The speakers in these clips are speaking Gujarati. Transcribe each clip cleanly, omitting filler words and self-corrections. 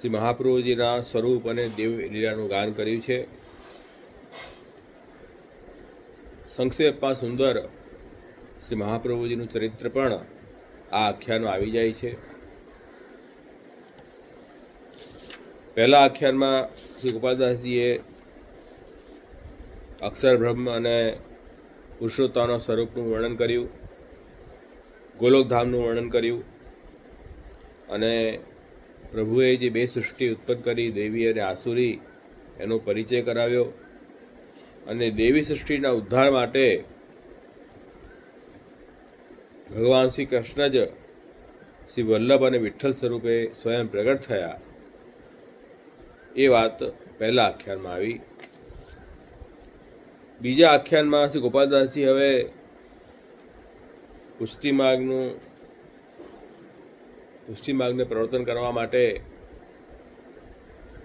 શ્રી મહાપ્રભુજીના સ્વરૂપ અને દેવ લીલાનું ગાન કર્યું છે. સંક્ષેપમાં સુંદર શ્રી મહાપ્રભુજીનું ચરિત્ર પણ આ આખ્યાનમાં આવી જાય છે. પહેલા આખ્યાનમાં શ્રી ગોપાલદાસજીએ અક્ષર બ્રહ્મ અને પુરુષોત્તમના સ્વરૂપનું વર્ણન કર્યું, ગોલોકધામનું વર્ણન કર્યું અને પ્રભુએ જે બે સૃષ્ટિ ઉત્પન્ન કરી, દેવી અને આસુરી, એનો પરિચય કરાવ્યો અને દેવી સૃષ્ટિના ઉદ્ધાર માટે ભગવાન શ્રી કૃષ્ણ જ શ્રી વલ્લભ અને વિઠ્ઠલ સ્વરૂપે સ્વયં પ્રગટ થયા, એ વાત પહેલા આખ્યાનમાં આવી. બીજા આખ્યાનમાં શ્રી ગોપાલદાસજી હવે પુષ્ટિ માર્ગને પ્રવર્તન કરવા માટે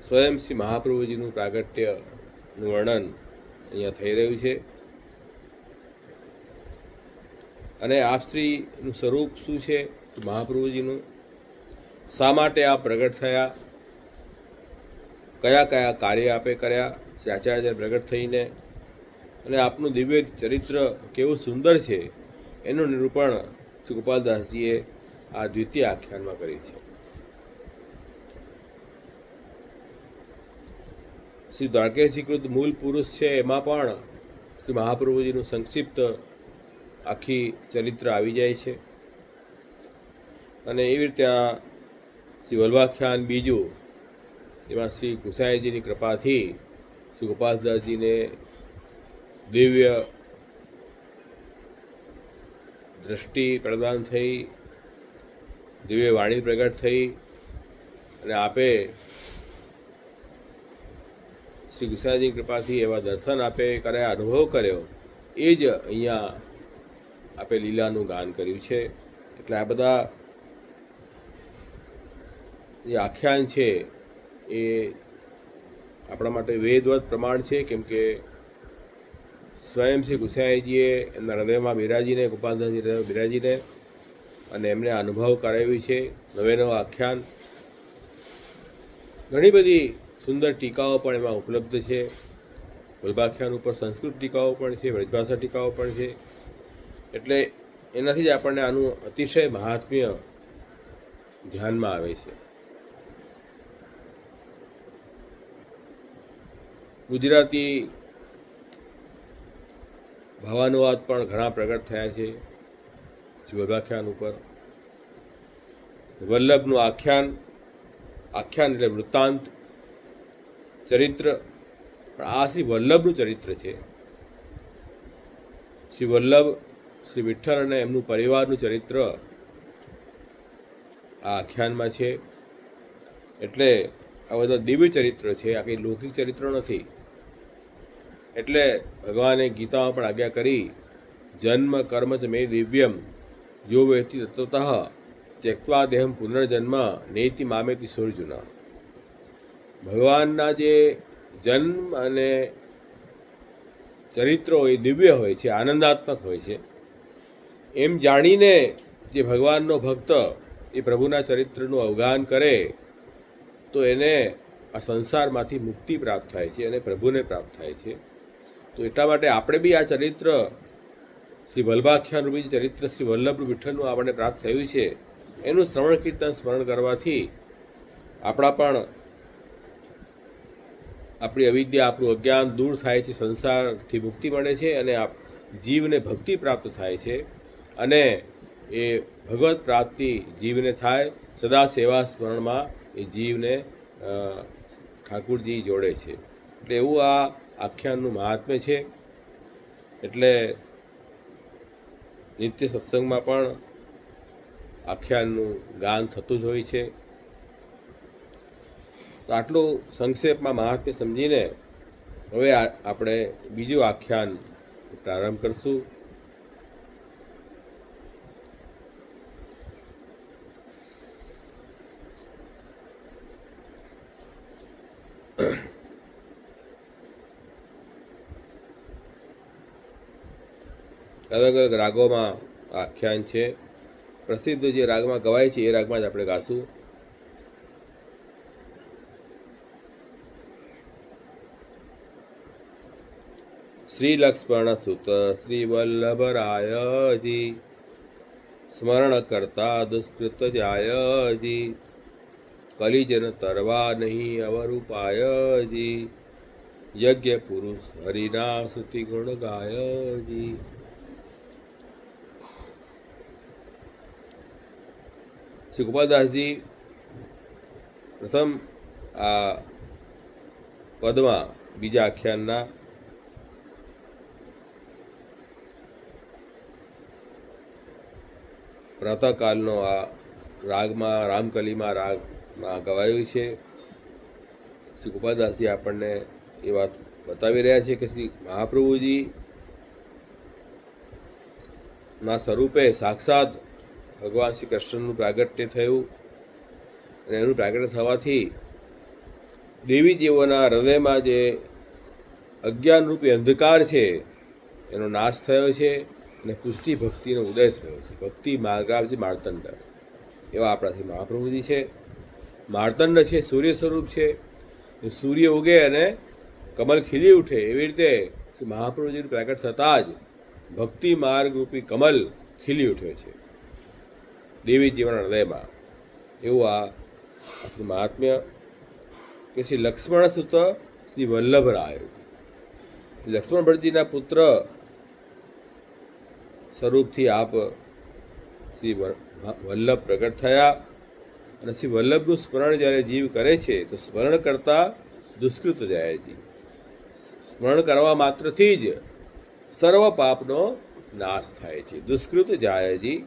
સ્વયં શ્રી મહાપ્રભુજીનું પ્રાગટ્યનું વર્ણન અહીંયા થઈ રહ્યું છે. અને આપશ્રીનું સ્વરૂપ શું છે, મહાપ્રભુજીનું શા માટે આ પ્રગટ થયા, કયા કયા કાર્ય આપે કર્યા શ્રી આચાર્ય પ્રગટ થઈને, અને આપનું દિવ્ય ચરિત્ર કેવું સુંદર છે એનું નિરૂપણ શ્રી ગોપાલદાસજીએ આ દ્વિતીય આખ્યાનમાં કર્યું છે. શ્રી દ્વારકેશીકૃત મૂળ પુરુષ છે, એમાં પણ શ્રી મહાપ્રભુજીનું સંક્ષિપ્ત આખી ચરિત્ર આવી જાય છે. અને એવી રીતે આ શ્રી વલ્લભાખ્યાન બીજું, એમાં શ્રી ગુસાઈજીની કૃપાથી શ્રી ગોપાલદાસજીને દિવ્ય દ્રષ્ટિ પ્રદાન થઈ, દિવ્ય વાણી પ્રગટ થઈ અને આપે શ્રી ગુસાઈજીની કૃપાથી એવા દર્શન આપે કર્યા, અનુભવ કર્યો, એ જ અહીંયા આપે લીલાનું ગાન કર્યું છે. એટલે આ બધા જે આખ્યાન છે એ આપણા માટે વેદવત પ્રમાણ છે, કેમ કે સ્વયં શ્રી ગુસાઈજીએ એમના હૃદયમાં બિરાજીને, ગોપાલદાસજી હૃદયમાં બિરાજીને અને એમને અનુભવ કરાવ્યું છે. નવે નવ આખ્યાન, ઘણી બધી સુંદર ટીકાઓ પણ એમાં ઉપલબ્ધ છે. વલ્લભાખ્યાન ઉપર સંસ્કૃત ટીકાઓ પણ છે, વ્રજભાષા ટીકાઓ પણ છે. એટલે એનાથી જ આપણને આનું અતિશય મહાત્મ્ય ધ્યાનમાં આવે છે. ગુજરાતી ભાવાનુવાદ પણ ઘણા પ્રગટ થયા છે શ્રી વલ્લભાખ્યાન ઉપર. વલ્લભનું આખ્યાન એટલે વૃત્તાંત ચરિત્ર, પણ આ શ્રી વલ્લભનું ચરિત્ર છે. શ્રી વલ્લભ, શ્રી વિઠ્ઠલ અને એમનું પરિવારનું ચરિત્ર આ આખ્યાનમાં છે. એટલે આ બધા દિવ્ય ચરિત્ર છે, આ કંઈ લૌકિક ચરિત્ર નથી. એટલે ભગવાને ગીતામાં પણ આજ્ઞા કરી, જન્મ કર્મ ચ મે દિવ્યમ યો વેતિ તત્વતઃ ત્યક્ત્વા દેહમ પુનર્જન્મ નેતિ મામેતિ સોર્જુના. ભગવાનના જે જન્મ અને ચરિત્રો એ દિવ્ય હોય છે, આનંદાત્મક હોય છે. એમ જાણીને જે ભગવાનનો ભક્ત એ પ્રભુના ચરિત્રનું અવગાન કરે તો એને આ સંસારમાંથી મુક્તિ પ્રાપ્ત થાય છે અને પ્રભુને પ્રાપ્ત થાય છે. તો એટલા માટે આપણે બી આ ચરિત્ર શ્રી વલ્લભાખ્યાન રૂપી ચરિત્ર શ્રી વલ્લભ વિઠ્ઠલનું આપણને પ્રાપ્ત થયું છે, એનું શ્રવણ કીર્તન સ્મરણ કરવાથી આપણા પણ આપણી અવિદ્યા, આપણું અજ્ઞાન દૂર થાય છે, સંસારથી મુક્તિ મળે છે અને જીવને ભક્તિ પ્રાપ્ત થાય છે. અને એ ભગવત પ્રાપ્તિ જીવને થાય, સદા સેવા સ્મરણમાં એ જીવને ઠાકુરજી જોડે છે. એટલે એવું આ આખ્યાનનું મહાત્મ્ય છે. એટલે નિત્ય સત્સંગમાં પણ આખ્યાનનું ગાન થતું જ હોય છે. તો આટલું સંક્ષેપમાં મહાત્મ્ય સમજીને હવે આપણે બીજું આખ્યાન પ્રારંભ કરશું. અલગ અલગ રાગોમાં આખ્યાન છે. પ્રસિદ્ધ જે રાગમાં ગવાય છે એ રાગમાં જ આપણે ગાશું. શ્રી લક્ષ્મણ સુત શ્રી વલ્લભરાયજી, સ્મરણ કરતા દુષ્કૃત જાયજી, કલિજન તરવા નહીં અવરુપાયજી, યજ્ઞ પુરુષ હરિના સ્તુતિ ગુણ ગાયજી. શ્રી ગોપાલદાસજી પ્રથમ આ પદમાં બીજા આખ્યાનના પ્રાતઃકાલનો આ રાગમાં રામકલીમાં રાગમાં ગવાયું છે. શ્રી ગોપાલદાસજી આપણને એ વાત બતાવી રહ્યા છે કે શ્રી મહાપ્રભુજી ના સ્વરૂપે સાક્ષાત ભગવાન શ્રી કૃષ્ણનું પ્રાગટ્ય થયું અને એનું પ્રાગટ્ય થવાથી દેવીજીઓના હૃદયમાં જે અજ્ઞાનરૂપી અંધકાર છે એનો નાશ થયો છે અને પુષ્ટિ ભક્તિનો ઉદય થયો છે. ભક્તિ માર્ગાવજી માર્તંડ એવા આપણા શ્રી મહાપ્રભુજી છે. માર્તંડ છે સૂર્ય સ્વરૂપ છે. સૂર્ય ઉગે અને કમલ ખીલી ઉઠે એવી રીતે શ્રી મહાપ્રભુજીનું પ્રગટ થતાં જ ભક્તિ માર્ગરૂપી કમલ ખીલી ઉઠ્યો છે દેવી જીવન હૃદયમાં. એવું આ આપણું મહાત્મ્ય કે શ્રી લક્ષ્મણ સુત શ્રી વલ્લભરાયજી, લક્ષ્મણ ભટ્ટજીના પુત્ર સ્વરૂપથી આપ શ્રી વલ્લભ પ્રગટ થયા. અને શ્રી વલ્લભનું સ્મરણ જ્યારે જીવ કરે છે તો સ્મરણ કરતા દુષ્કૃત જાયજી, સ્મરણ કરવા માત્રથી જ સર્વ પાપનો નાશ થાય છે. દુષ્કૃત જાયજી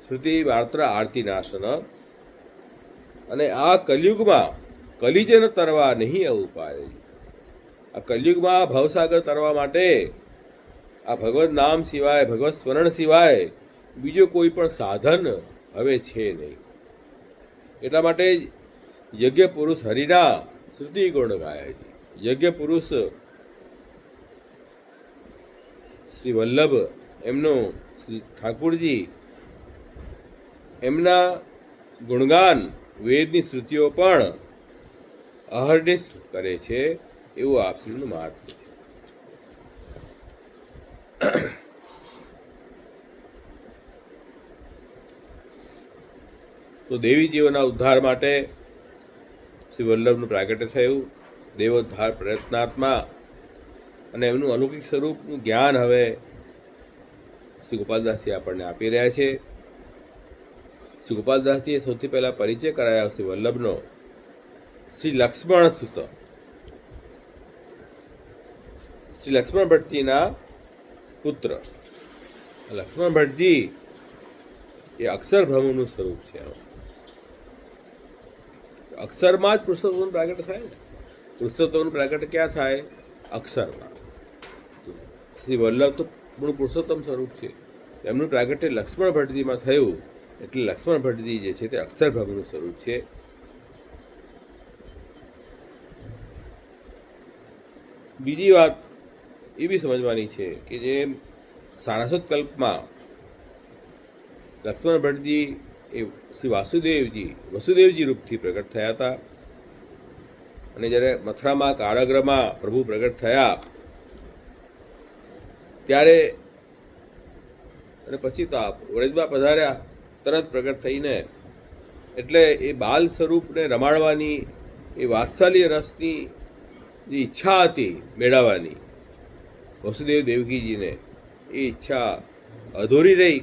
સ્મૃતિ માત્ર આરતી નાશન. અને આ કલયુગમાં કલિજન તરવા નહીં અવપાયજી, આ કલયુગમાં ભવસાગર તરવા માટે આ ભગવત નામ સિવાય ભગવત સ્મરણ સિવાય બીજો કોઈ પણ સાધન હવે છે નહીં. એટલા માટે યજ્ઞ પુરુષ હરિના શ્રુતિ ગુણ ગાયજી. યજ્ઞ પુરુષ શ્રી વલ્લભ એમનું શ્રી ઠાકુરજી એમના ગુણગાન વેદની શ્રુતિઓ પણ અહર્નિશ કરે છે. એવું આપશ્રીનું મહાત્મ્ય છે. તો દેવીજીઓના ઉદ્ધાર માટે શ્રી વલ્લભનું પ્રાગટ્ય થયું. દેવોદ્ધાર પ્રયત્નાત્મા અને એમનું અલૌકિક સ્વરૂપનું જ્ઞાન હવે શ્રી ગોપાલદાસજી આપણને આપી રહ્યા છે. શ્રી ગોપાલદાસજીએ સૌથી પહેલાં પરિચય કરાયા શ્રી વલ્લભનો શ્રી લક્ષ્મણ સુત, શ્રી લક્ષ્મણ ભટ્ટજીના પુત્ર. લક્ષ્મણ ભટ્ટજી એ અક્ષર બ્રહ્મનું સ્વરૂપ છે. અક્ષરમાં જ પુરુષોત્તમનું પ્રાગટ્ય થાય ને. પુરુષોત્તમનું પ્રાગટ્ય ક્યાં થાય? અક્ષરમાં. શ્રી વલ્લભ તો પૂર્ણ પુરુષોત્તમ સ્વરૂપ છે. એમનું પ્રાગટ્ય લક્ષ્મણ ભટ્ટજીમાં થયું એટલે લક્ષ્મણ ભટ્ટજી જે છે તે અક્ષર બ્રહ્મનું સ્વરૂપ છે. બીજી વાત એ બી સમજવાની છે કે જે સારસ્વત કલ્પમાં લક્ષ્મણ ભટ્ટજી એ શ્રી વસુદેવજી રૂપથી પ્રગટ થયા હતા. અને જ્યારે મથુરામાં કારાગૃહમાં પ્રભુ પ્રગટ થયા ત્યારે અને પછી તો આપ વ્રજમાં પધાર્યા તરત પ્રગટ થઈને, એટલે એ બાલ સ્વરૂપને રમાડવાની એ વાત્સલ્ય રસની જે ઈચ્છા હતી મેળવવાની વસુદેવ દેવકીજીને, એ ઈચ્છા અધૂરી રહી.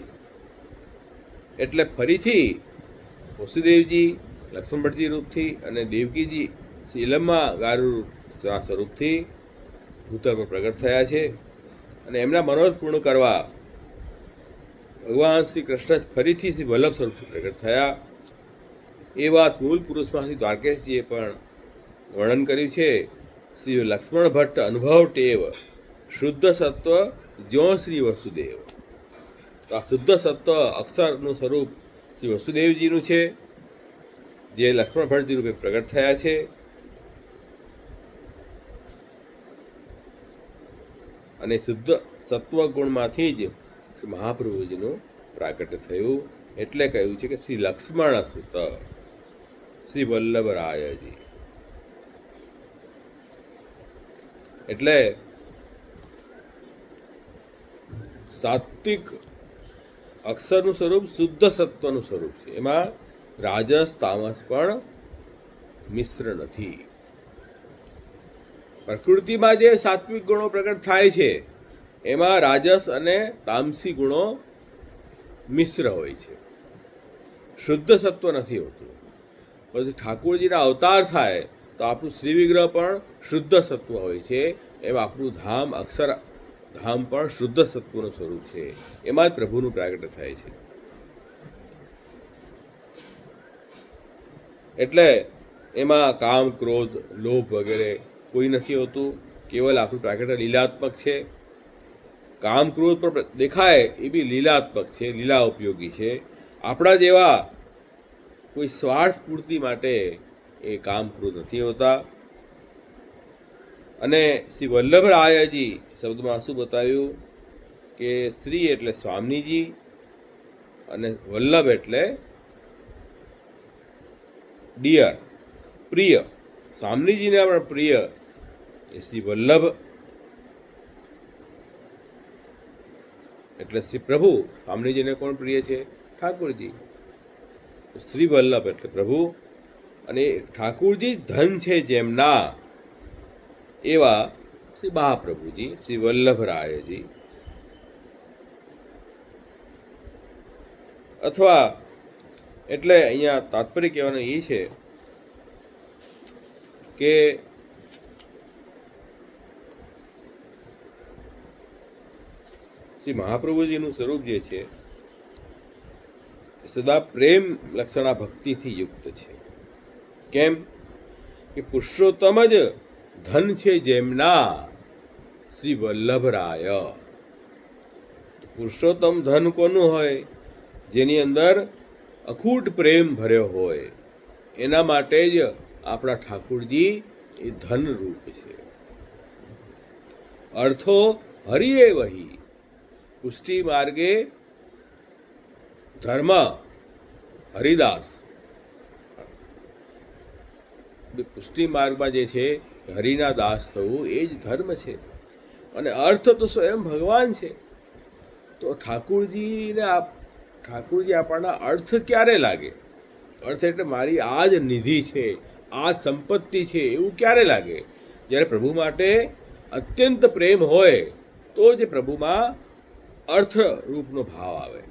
એટલે ફરીથી વસુદેવજી લક્ષ્મણ ભટ્ટજી રૂપથી અને દેવકીજી શીલમમાં ગારુ સ્વરૂપથી ભૂતલ પર પ્રગટ થયા છે. અને એમના મનોરથ પૂર્ણ કરવા ભગવાન શ્રી કૃષ્ણ ફરીથી શ્રી વલ્લભ સ્વરૂપથી પ્રગટ થયા. એ વાત મૂળ પુરુષમાં શ્રી દ્વારકેશજીએ પણ વર્ણન કર્યું છે. શ્રી લક્ષ્મણ ભટ્ટ અનુભવ ટેવ શુદ્ધ સત્વ જ્યો શ્રી વસુદેવ. તો આ શુદ્ધ સત્વ અક્ષરનું સ્વરૂપ શ્રી વસુદેવજીનું છે, જે લક્ષ્મણ ભટ્ટજી રૂપે પ્રગટ થયા છે. અને શુદ્ધ સત્વ ગુણમાંથી જ શ્રી મહાપ્રભુજીનું પ્રાગટ્ય થયું. એટલે કહ્યું છે કે શ્રી લક્ષ્મણ સુત શ્રી વલ્લભરાયજી. એટલે સાત્વિક અક્ષરનું સ્વરૂપ શુદ્ધ સત્વનું સ્વરૂપ છે. એમાં રાજસ તામસ પણ મિશ્ર નથી. પ્રકૃતિમાં જે સાત્વિક ગુણો પ્રગટ થાય છે એમાં રાજસ અને તામસી ગુણો મિશ્ર હોય છે, શુદ્ધ સત્વ નથી હોતું. પછી ઠાકોરજીના અવતાર થાય તો આપણું શ્રી વિગ્રહ પણ શુદ્ધ સત્વ હોય છે. એમાં આપણું ધામ અક્ષર ધામ પણ શુદ્ધ સત્વનું સ્વરૂપ છે. એમાં જ પ્રભુનું પ્રાગટ્ય થાય છે. એટલે એમાં કામ ક્રોધ લોભ વગેરે કોઈ નથી હોતું. કેવલ આપણું પ્રાગટ્ય લીલાત્મક છે. કામ ક્રોધ પણ દેખાય એ બી લીલાત્મક છે, લીલા ઉપયોગી છે. આપણા જેવા કોઈ સ્વાર્થ પૂર્તિ માટે એ કામ ક્રોધ નથી હોતા. અને શ્રી વલ્લભરાયજી શબ્દમાં શું બતાવ્યું કે શ્રી એટલે સ્વામીજી અને વલ્લભ એટલે ડિયર, પ્રિય. સ્વામીજીને પણ પ્રિય એ શ્રી વલ્લભ એટલે શ્રી પ્રભુ. સ્વામીજીને કોણ પ્રિય છે? ઠાકોરજી. શ્રી વલ્લભ એટલે પ્રભુ. અને ઠાકોરજી ધન છે જેમના એવા શ્રી મહાપ્રભુજી, શ્રી વલ્લભરાયજી. અથવા એટલે અહીંયા તાત્પર્ય કહેવાનું એ છે કે શ્રી મહાપ્રભુજીનું સ્વરૂપ જે છે સદા પ્રેમ લક્ષણા ભક્તિથી યુક્ત છે. કેમ કે પુરુષોત્તમ જ ધન છે જેમના શ્રી વલ્લભરાય. પુરુષોત્તમ ધન કોનું હોય? જેની અંદર અખૂટ પ્રેમ ભર્યો હોય. એના માટે જ આપણા ઠાકોરજી એ ધન રૂપ છે. અર્થો હરિએ વહી પુષ્ટિ માર્ગે ધર્મ હરિદાસ. પુષ્ટિ માર્ગમાં જે છે હરિના દાસ થવું એ જ ધર્મ છે. અને અર્થ તો સ્વયં ભગવાન છે. તો ઠાકોરજી આપણના અર્થ ક્યારે લાગે? અર્થ એટલે મારી આ જ નિધિ છે, આ જ સંપત્તિ છે એવું ક્યારે લાગે? જ્યારે પ્રભુ માટે અત્યંત પ્રેમ હોય તો જ પ્રભુમાં અર્થ રૂપનો ભાવ આવે.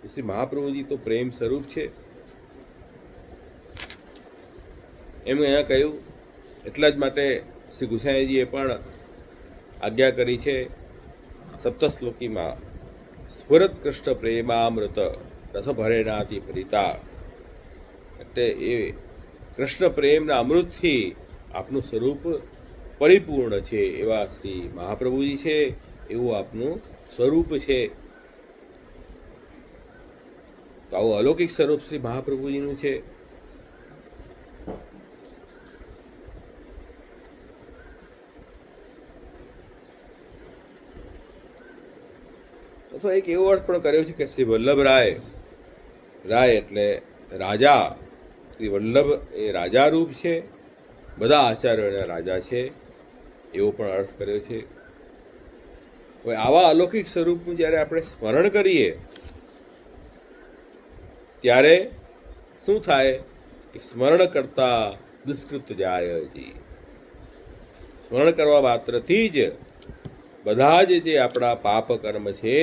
શ્રી મહાપ્રભુજી તો પ્રેમ સ્વરૂપ છે. એમ અહીંયા કહ્યું. એટલા જ માટે શ્રી ગુસાઈજીએ પણ આજ્ઞા કરી છે સપ્તશ્લોકીમાં, સ્ફુરત કૃષ્ણ પ્રેમામૃત રસભરેણાથી ફરિતા. એટલે એ કૃષ્ણ પ્રેમના અમૃતથી આપનું સ્વરૂપ પરિપૂર્ણ છે. એવા શ્રી મહાપ્રભુજી છે, એવું આપનું સ્વરૂપ છે. તો આવું અલૌકિક સ્વરૂપ શ્રી મહાપ્રભુજીનું છે. અથવા એક એવો અર્થ પણ કર્યો છે કે શ્રી વલ્લભરાય, રાય એટલે રાજા. શ્રી વલ્લભ એ રાજા રૂપ છે, બધા આચાર્યોના રાજા છે, એવો પણ અર્થ કર્યો છે. હવે આવા અલૌકિક સ્વરૂપનું જ્યારે આપણે સ્મરણ કરીએ ત્યારે શું થાય કે સ્મરણ કરતા દુષ્કૃત જાયજી. સ્મરણ કરવા માત્રથી જ બધા જ જે આપણા પાપ કર્મ છે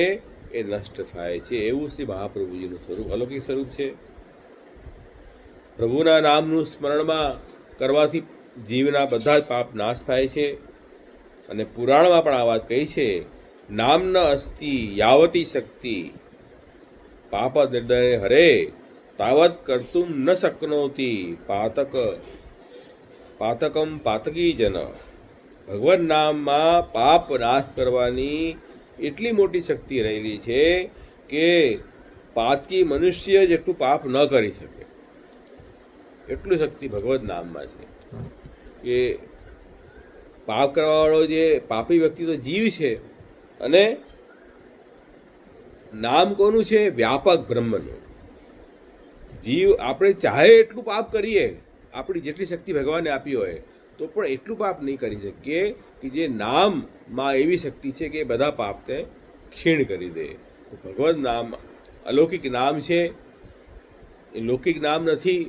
એ નષ્ટ થાય છે. એવું શ્રી મહાપ્રભુજીનું સ્વરૂપ અલૌકિક સ્વરૂપ છે. પ્રભુના નામનું સ્મરણમાં કરવાથી જીવના બધા જ પાપ નાશ થાય છે. અને પુરાણમાં પણ આ વાત કહી છે, નામ ન અસ્તિ યાવતી શક્તિ પાપ નિર્દય હરે તાવત કર્તુમ ન શક્નોતી પાતકમ પાતકી જન. ભગવાન નામમાં પાપ નાશ કરવાની એટલી મોટી શક્તિ રહેલી છે કે પાતકી મનુષ્ય જેટલું પાપ ન કરી શકે એટલું શક્તિ ભગવદ નામમાં છે. કે પાપ કરવાવાળો જે પાપી વ્યક્તિ તો જીવ છે, અને નામ કોનું છે? વ્યાપક બ્રહ્મનું. જીવ આપણે ચાહે એટલું પાપ કરીએ, આપણી જેટલી શક્તિ ભગવાને આપી હોય તો પણ એટલું પાપ નહીં કરી શકીએ કે જે નામમાં એવી શક્તિ છે કે બધા પાપને ખીણ કરી દે. તો ભગવદ નામ અલૌકિક નામ છે, એ લૌકિક નામ નથી.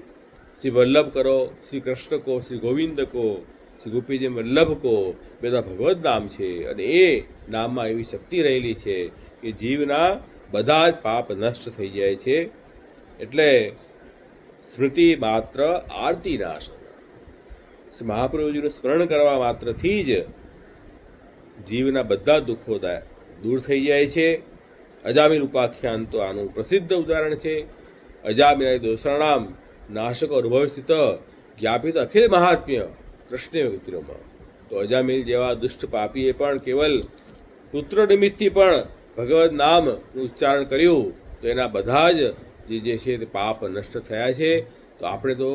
શ્રી વલ્લભ કરો, શ્રી કૃષ્ણ કો, શ્રી ગોવિંદ કો, શ્રી ગોપીજી વલ્લભ કો, બધા ભગવદ નામ છે. અને એ નામમાં એવી શક્તિ રહેલી છે કે જીવના બધા જ પાપ નષ્ટ થઈ જાય છે. એટલે સ્મૃતિ માત્ર આરતી નાશ. મહાપ્રભુજીનું સ્મરણ કરવા માત્રથી જ જીવના બધા દુઃખો દૂર થઈ જાય છે. અજામિલ ઉપાખ્યાન તો આનું પ્રસિદ્ધ ઉદાહરણ છે. અજામિલ દોષણામ નાશક અનુભવ સ્થિત જ્ઞાપિત અખિલ મહાત્મ્ય કૃષ્ણ વિત્રોમાં. તો અજામિલ જેવા દુષ્ટ પાપીએ પણ કેવલ પુત્ર નિમિત્તથી પણ ભગવદ નામનું ઉચ્ચારણ કર્યું તો એના બધા જ જે છે તે પાપ નષ્ટ થયા છે. તો આપણે તો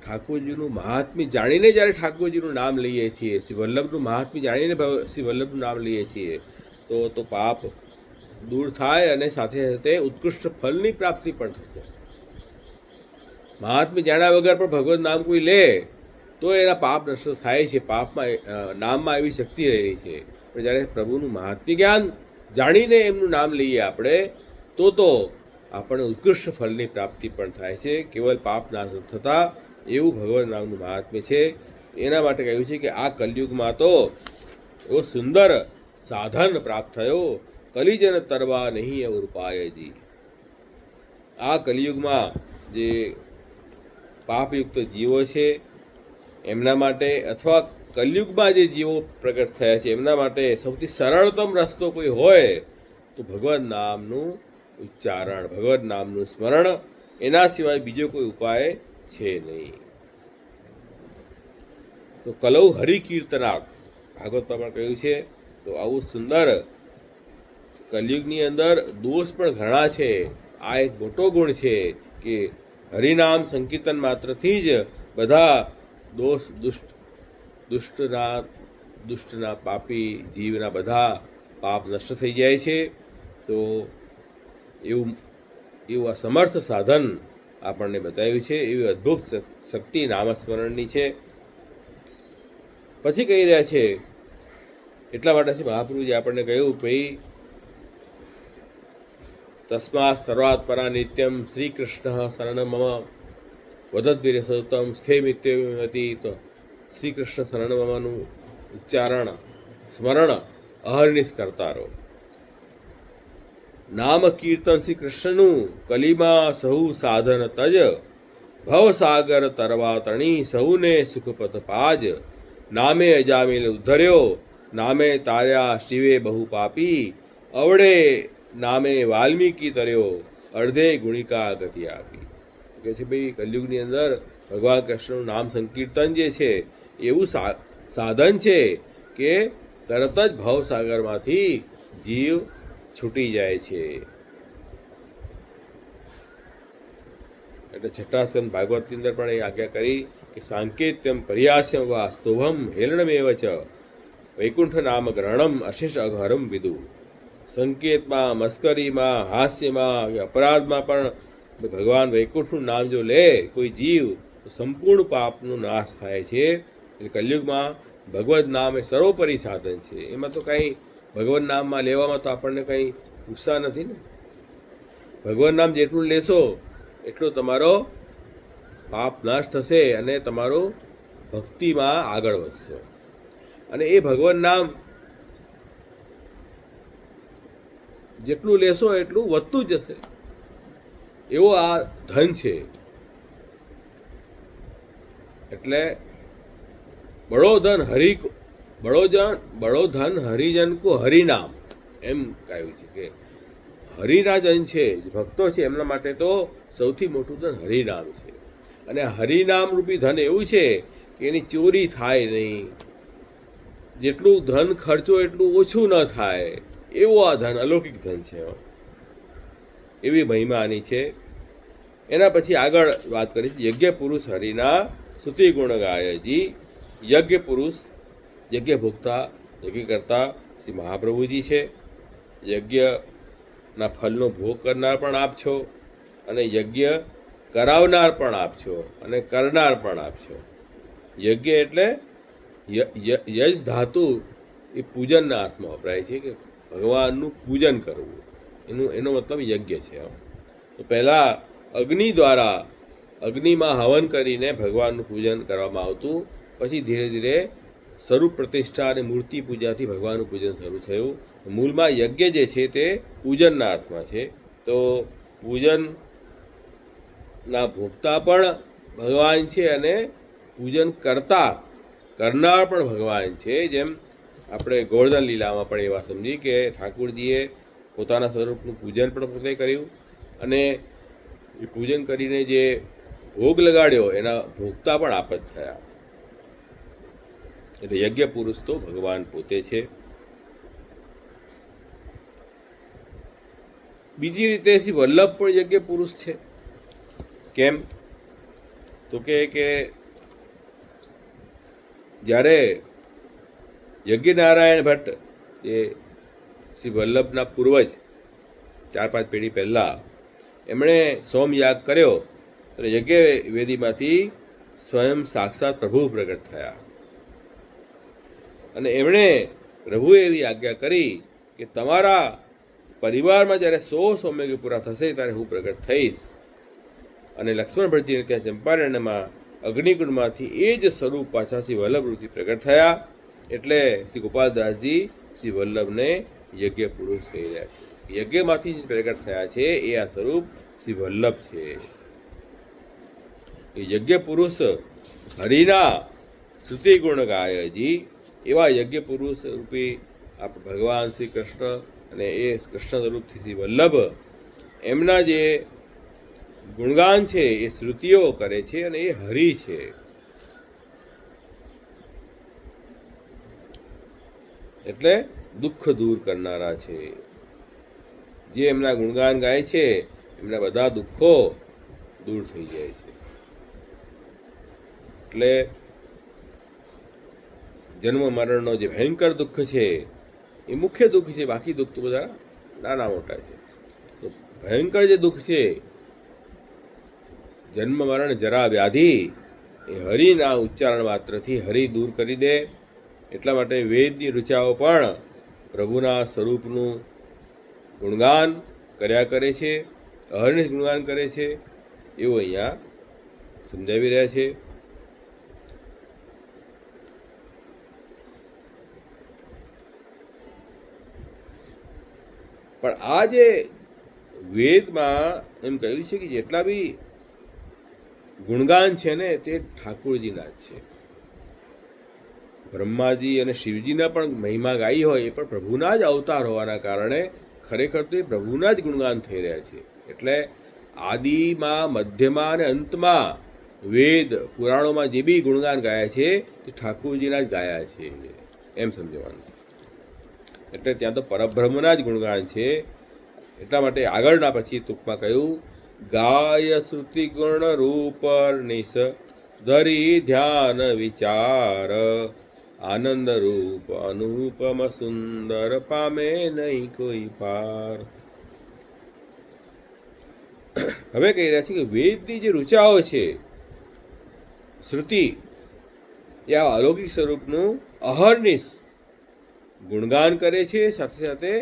ઠાકોરજીનું મહાત્મ્ય જાણીને જ્યારે ઠાકોરજીનું નામ લઈએ છીએ, શ્રી વલ્લભનું મહાત્મ્ય જાણીને શ્રી વલ્લભનું નામ લઈએ છીએ તો પાપ દૂર થાય અને સાથે સાથે ઉત્કૃષ્ટ ફલની પ્રાપ્તિ પણ થશે. મહાત્મ્ય જાણ્યા વગર પણ ભગવદ નામ કોઈ લે તો એના પાપ નષ્ટ થાય છે. પાપમાં નામમાં એવી શક્તિ રહેલી છે. પણ જ્યારે પ્રભુનું મહાત્મ્ય જ્ઞાન જાણીને એમનું નામ લઈએ આપણે તો આપણને ઉત્કૃષ્ટ ફલની પ્રાપ્તિ પણ થાય છે. કેવલ પાપ નાશ થતાં એવું ભગવદ નામનું મહાત્મ્ય છે. એના માટે કહ્યું છે કે આ કલયુગમાં તો એવો સુંદર સાધન પ્રાપ્ત થયો, કલિજન તરવા નહીં અવર પાયજી. આ કલિયુગમાં જે પાપયુક્ત જીવો છે એમના માટે, અથવા કલયુગમાં જે જીવો પ્રગટ થયા છે એમના માટે સૌથી સરળતમ રસ્તો કોઈ હોય તો ભગવદ નામનું ઉચ્ચારણ, ભગવદ નામનું સ્મરણ. એના સિવાય બીજો કોઈ ઉપાય છે નહીં. તો કલૌ હરિકીર્તનાથ ભાગવતમાં પણ કહ્યું છે. તો આવું સુંદર કલયુગની અંદર દોષ પણ ઘણા છે. આ એક મોટો ગુણ છે કે હરિનામ સંકીર્તન માત્રથી જ બધા દોષ દુષ્ટના પાપી જીવના બધા પાપ નષ્ટ થઈ જાય છે. તો એવું આ સમર્થ સાધન આપણને બતાવ્યું છે. એવી અદ્ભુત શક્તિ નામસ્મરણની છે. પછી કહી રહ્યા છે, એટલા માટે છે મહાપ્રભુજી આપણને કહ્યું ભાઈ તસ્માત સર્વાત્ પરા નિત્યમ શ્રી કૃષ્ણ શરણ મમ વદદ્વીર સતતમ સ્થે મિત્યતિ. તો શ્રી કૃષ્ણ શરણ મમનું ઉચ્ચારણ સ્મરણ અહર્નિશ કરતા રહો. નામ કીર્તન શ્રી કૃષ્ણનું કલીમાં સહુ સાધન તજ ભવસાગર તરવા તણી સહુને સુખપથ પાજ. નામે અજામિલ ઉદ્ધર્યો નામે તાર્યા શિવે બહુ પાપી. અવડે નામે વાલ્મીકી તર્યો અર્ધે ગુણિકા ગતિ આપી. કહે છે ભાઈ કલયુગની અંદર ભગવાન કૃષ્ણનું નામ સંકીર્તન જે છે એવું સાધન છે કે તરત જ ભવસાગરમાંથી જીવ છૂટી જાય છે. એટલે છઠ્ઠા સ્કંદ ભાગવતની અંદર પણ એ આજ્ઞા કરી કે સાંકેત્યમ પર્યાસ્યમ વા સ્તોભમ હેલણમેવ ચ વૈકુંઠ નામ ગ્રહણમ અશેષ અઘરમ વિદુ. સંકેતમાં, મસ્કરીમાં, હાસ્યમાં કે અપરાધમાં પણ ભગવાન વૈકુંઠનું નામ જો લે કોઈ જીવ તો સંપૂર્ણ પાપનો નાશ થાય છે. એટલે કલયુગમાં ભગવદ નામ એ સર્વોપરી સાધન છે. એમાં તો કંઈ ભગવદ નામમાં લેવામાં તો આપણને કંઈ ઉત્સાહ નથી ને. ભગવદ નામ જેટલું લેશો એટલો તમારો પાપ નાશ થશે અને તમારો ભક્તિમાં આગળ વધશે. અને એ ભગવદ નામ જેટલું લેશો એટલું વધતું જશે. એવો આ ધન છે. એટલે બડો ધન હરિજન કો હરિનામ એમ કહ્યું છે કે હરિના જન છે, ભક્તો છે, એમના માટે તો સૌથી મોટું ધન હરિનામ છે. અને હરિનામ રૂપી ધન એવું છે કે એની ચોરી થાય નહીં. જેટલું ધન ખર્ચો એટલું ઓછું ન થાય એવું આ ધન અલૌકિક ધન છે. એવી મહિમા આની છે. એના પછી આગળ વાત કરીશ યજ્ઞ પુરુષ હરિના સ્તુતિ ગુણ ગાયજી. યજ્ઞ પુરુષ, યજ્ઞ ભોગતા, યજ્ઞ કરતા શ્રી મહાપ્રભુજી છે. યજ્ઞના ફલનો ભોગ કરનાર પણ આપ છો અને યજ્ઞ કરાવનાર પણ આપ છો અને કરનાર પણ આપ છો. યજ્ઞ એટલે યજ ધાતુ એ પૂજનના અર્થમાં વપરાય છે કે ભગવાનનું પૂજન કરવું, એનો મતલબ યજ્ઞ છે. તો પહેલાં અગ્નિ દ્વારા અગ્નિમાં હવન કરીને ભગવાનનું પૂજન કરવામાં આવતું, પછી ધીરે ધીરે સ્વરૂપ પ્રતિષ્ઠા અને મૂર્તિ પૂજાથી ભગવાનનું પૂજન શરૂ થયું. મૂળમાં યજ્ઞ જે છે તે પૂજનના અર્થમાં છે. તો પૂજનના ભોગતા પણ ભગવાન છે અને પૂજન કરનાર પણ ભગવાન છે. જેમ આપણે ગોવર્ધન લીલામાં પણ એ વાત સમજી કે ઠાકુરજીએ પોતાના સ્વરૂપનું પૂજન પણ પોતે કર્યું અને એ પૂજન કરીને જે ભોગ લગાડ્યો એના ભોગતા પણ આપ જ થયા. એટલે યજ્ઞ પુરુષ તો ભગવાન પોતે છે. બીજી રીતે શ્રી વલ્લભ પણ યજ્ઞ પુરુષ છે. કેમ? તો કે જ્યારે યજ્ઞનારાયણ ભટ્ટ જે શ્રી વલ્લભના પૂર્વજ 4-5 પેઢી પહેલાં એમણે સોમયાગ કર્યો તો યજ્ઞ વેદીમાંથી સ્વયં સાક્ષાત પ્રભુ પ્રગટ થયા અને એમણે પ્રભુએ એવી આજ્ઞા કરી કે તમારા પરિવારમાં જ્યારે 100 સોમયજ્ઞ પૂરા થશે ત્યારે હું પ્રગટ થઈશ. અને લક્ષ્મણ ભટ્ટજીને ત્યાં ચંપારણ્યમાં અગ્નિકુંડમાંથી એ જ સ્વરૂપ પાછા શ્રી વલ્લભરૂપથી પ્રગટ થયા. એટલે શ્રી ગોપાલદાસજી શ્રી વલ્લભને યજ્ઞ પુરુષ કહી રહ્યા છે. યજ્ઞમાંથી જે પ્રગટ થયા છે એ આ સ્વરૂપ શ્રી વલ્લભ છે. એ યજ્ઞ પુરુષ હરિના શ્રુતિ ગુણ ગાયજી, એવા યજ્ઞ પુરુષ રૂપી આપ ભગવાન શ્રી કૃષ્ણ અને એ કૃષ્ણ સ્વરૂપથી શ્રી વલ્લભ એમના જે ગુણગાન છે એ શ્રુતિઓ કરે છે અને એ હરિ છે. એટલે દુઃખ દૂર કરનારા છે. જે એમના ગુણગાન ગાય છે એમના બધા દુઃખો દૂર થઈ જાય છે. એટલે જન્મ મરણનો જે ભયંકર દુઃખ છે એ મુખ્ય દુઃખ છે. બાકી દુઃખ તો બધા નાના મોટા છે. તો ભયંકર જે દુઃખ છે જન્મ મરણ જરા વ્યાધિ એ હરિના ઉચ્ચારણ માત્રથી હરિ દૂર કરી દે. એટલા માટે વેદની ઋચાઓ પણ પ્રભુના સ્વરૂપનું ગુણગાન કર્યા કરે છે, અહર્નિશ ગુણગાન કરે છે, એવું અહીંયા સમજાવી રહ્યા છે. પણ આ જે વેદમાં એમ કહ્યું છે કે જેટલા બી ગુણગાન છે ને તે ઠાકુરજીના જ છે. બ્રહ્માજી અને શિવજીના પણ મહિમા ગાઈ હોય એ પણ પ્રભુના જ અવતાર હોવાના કારણે ખરેખર તો એ પ્રભુના જ ગુણગાન થઈ રહ્યા છે. એટલે આદિમાં, મધ્યમાં અને અંતમાં વેદ પુરાણોમાં જે બી ગુણગાન ગાયા છે તે ઠાકુરજીના જ ગાયા છે એમ સમજવાનું. એટલે ત્યાં તો પરબ્રહ્મના જ ગુણગાન છે. એટલા માટે આગળના પછી ટૂંકમાં કહ્યું, ગાય શ્રુતિ ગુણ રૂપ નિશ ધરી ધ્યાન વિચાર, આનંદ રૂપ અનુપમ સુંદર પામે નહીં કોઈ પાર. હવે કહી રહ્યા છે કે વેદની જે ઋચાઓ છે શ્રુતિ એ આ અલૌકિક સ્વરૂપનું અહર્નિશ ગુણગાન કરે છે, સાથે સાથે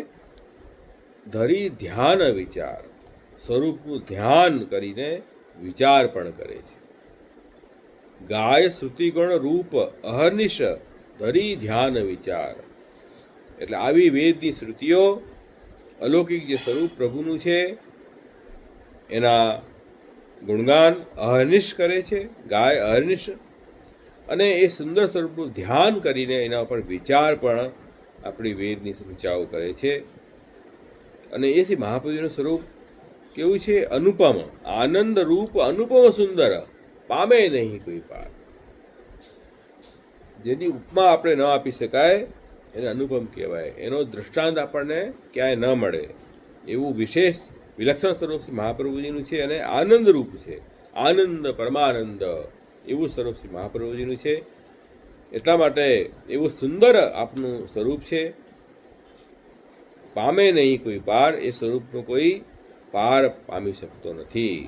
ધરી ધ્યાન વિચાર, સ્વરૂપનું ધ્યાન કરીને વિચાર પણ કરે છે. ગાય શ્રુતિગણ રૂપ અહર્નિશ ધરી ધ્યાન વિચાર. એટલે આવી વેદની શ્રુતિઓ અલૌકિક જે સ્વરૂપ પ્રભુનું છે એના ગુણગાન અહર્નિશ કરે છે, ગાય અહર્નિશ, અને એ સુંદર સ્વરૂપનું ધ્યાન કરીને એના ઉપર વિચાર પણ આપણી વેદની ઋચાઓ કરે છે. અને એ શ્રી મહાપ્રભુનું સ્વરૂપ કેવું છે? અનુપમ, આનંદ રૂપ અનુપમ સુંદર, પામે નહીં કોઈ પાર. જેની ઉપમા આપણે ન આપી શકાય એને અનુપમ કહેવાય. એનો દૃષ્ટાંત આપણને ક્યાંય ન મળે એવું વિશેષ વિલક્ષણ સ્વરૂપ શ્રી મહાપ્રભુજીનું છે. અને આનંદ રૂપ છે, આનંદ પરમાનંદ એવું સ્વરૂપ શ્રી મહાપ્રભુજીનું છે. એટલા માટે એવું સુંદર આપનું સ્વરૂપ છે. પામે નહીં કોઈ પાર, એ સ્વરૂપનો કોઈ પાર પામી શકતો નથી.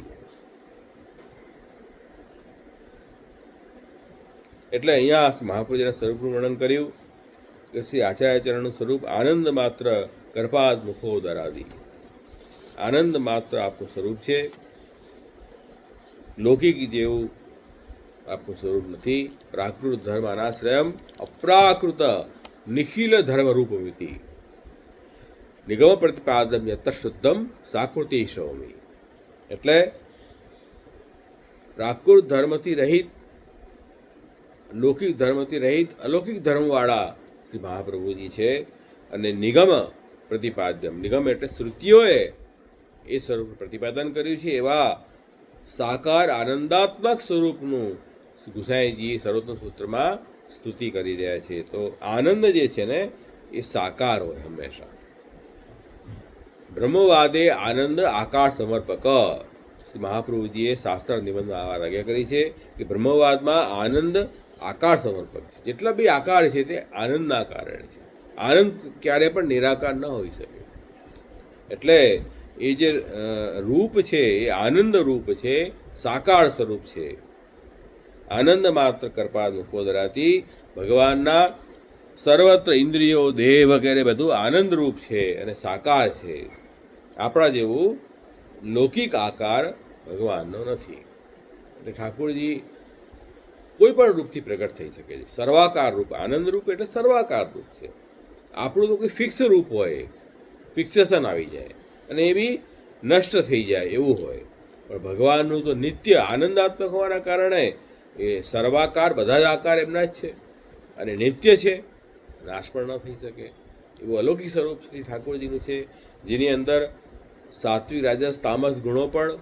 એટલે અહીંયા મહાપ્રભુજીના સ્વરૂપનું વર્ણન કર્યું કે શ્રી આચાર્યચરણનું સ્વરૂપ આનંદ માત્ર કરપાદ મુખોદરાદી. આનંદ માત્ર આપનું સ્વરૂપ છે, લૌકિક જેવું આપનું સ્વરૂપ નથી. પ્રાકૃત ધર્મ અનાશ્રયમ અપ્રાકૃત નિખિલ ધર્મરૂપમિતિ નિગમ પ્રતિપાદમ યત્ર શુદ્ધમ સાકૃતિ સૌમી. એટલે પ્રાકૃત ધર્મથી રહિત, લૌકિક ધર્મથી રહિત, અલૌકિક ધર્મવાળા શ્રી મહાપ્રભુજી છે. અને નિગમ પ્રતિપાદ્યમ, નિગમ એટલે શ્રુતિઓએ એ સ્વરૂપ પ્રતિપાદન કર્યું છે એવા સાકાર આનંદાત્મક સ્વરૂપનું ગુસાઈજી સર્વોત્તમ સૂત્રમાં સ્તુતિ કરી રહ્યા છે. તો આનંદ જે છે ને એ સાકાર હોય હંમેશા. બ્રહ્મવાદે આનંદ આકાર સમર્પક. શ્રી મહાપ્રભુજીએ શાસ્ત્ર નિબંધમાં આ આજ્ઞા કરી છે કે બ્રહ્મવાદમાં આનંદ આકાર સમર્પક છે. જેટલા બી આકાર છે તે આનંદના કારણે છે. આનંદ ક્યારે પણ નિરાકાર ન હોઈ શકે. એટલે એ જે રૂપ છે એ આનંદ રૂપ છે, સાકાર સ્વરૂપ છે. આનંદ માત્ર કરપાદ મુખોદરાથી ભગવાનના સર્વત્ર ઇન્દ્રિયો, દેહ વગેરે બધું આનંદરૂપ છે અને સાકાર છે. આપણા જેવું લૌકિક આકાર ભગવાનનો નથી. એટલે ઠાકોરજી કોઈ પણ રૂપથી પ્રગટ થઈ શકે છે. સર્વાકાર રૂપ, આનંદ રૂપ એટલે સર્વાકાર રૂપ છે. આપણું તો કોઈ ફિક્સ રૂપ હોય, ફિક્સેશન આવી જાય અને એ બી નષ્ટ થઈ જાય એવું હોય. પણ ભગવાનનું તો નિત્ય આનંદાત્મક હોવાના કારણે એ સર્વાકાર, બધા જ આકાર એમના જ છે અને નિત્ય છે, નાશ પણ ન થઈ શકે એવું અલૌકિક સ્વરૂપ શ્રી ઠાકોરજીનું છે, જેની અંદર સાત્વિક, રાજસ, તામસ ગુણો પણ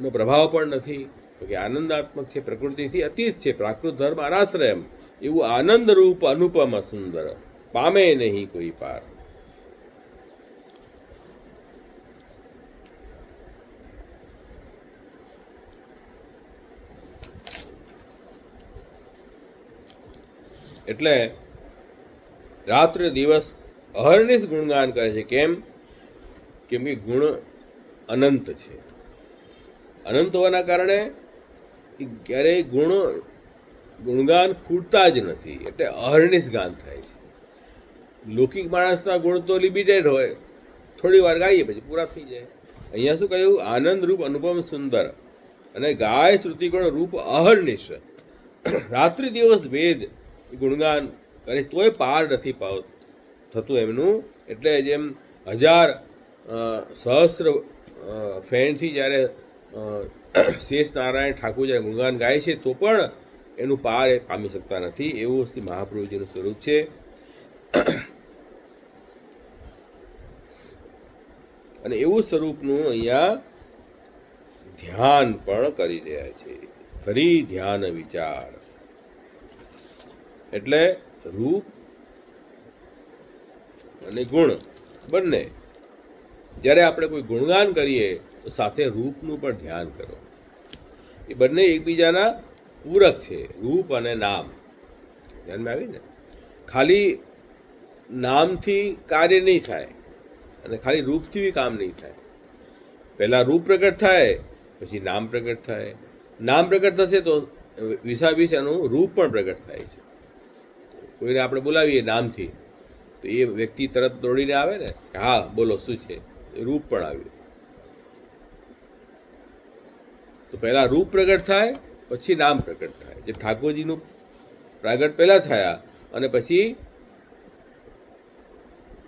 નો પ્રભાવ પણ નથી. તો કે આનંદાત્મક છે, પ્રકૃતિથી અતીત છે, પ્રાકૃત ધર્મ અનાશ્રયમ, એવું આનંદરૂપ અનુપમ સુંદર, પામે નહીં કોઈ પાર. એટલે રાત્રે દિવસ અહર્નિશ ગુણગાન કરે છે. કેમ? કેમ કે ગુણ અનંત છે. અનંત હોવાના કારણે ક્યારેય ગુણગાન ખૂટતા જ નથી. એટલે અહર્નિશ ગાન થાય છે. લૌકિક માણસના ગુણ તો લિમિટેડ હોય, થોડી વાર ગાઈએ પછી પૂરા થઈ જાય. અહીંયા શું કહ્યું? આનંદરૂપ અનુપમ સુંદર, અને ગાય શ્રુતિગુણ રૂપ અહર્નિશ. રાત્રિ દિવસ વેદ ગુણગાન કરે તોય પાર નથી થતું એમનું. એટલે જેમ 1000 સહસ્ત્ર ફેનથી જ્યારે શેષ નારાયણ ઠાકોર જ્યારે ગુણગાન ગાય છે તો પણ એનું પાર એ પામી શકતા નથી. એવું શ્રી મહાપ્રભુજીનું સ્વરૂપ છે. અને એવું સ્વરૂપનું અહીંયા ધ્યાન પણ કરી રહ્યા છે. ફરી ધ્યાન વિચાર એટલે રૂપ અને ગુણ બંને. જ્યારે આપણે કોઈ ગુણગાન કરીએ તો સાથે રૂપનું પણ ધ્યાન કરો. એ બંને એકબીજાના પૂરક છે, રૂપ અને નામ. ધ્યાનમાં આવી ને? ખાલી નામથી કાર્ય નહીં થાય અને ખાલી રૂપથી બી કામ નહીં થાય. પહેલાં રૂપ પ્રગટ થાય, પછી નામ પ્રગટ થાય. નામ પ્રગટ થશે તો વિસાવીસ એનું રૂપ પણ પ્રગટ થાય છે. કોઈને આપણે બોલાવીએ નામથી તો એ વ્યક્તિ તરત દોડીને આવે ને, હા બોલો શું છે, રૂપ પણ આવ્યું. તો પહેલાં રૂપ પ્રગટ થાય, પછી નામ પ્રગટ થાય. જે ઠાકોરજીનું પ્રગટ પહેલાં થયા અને પછી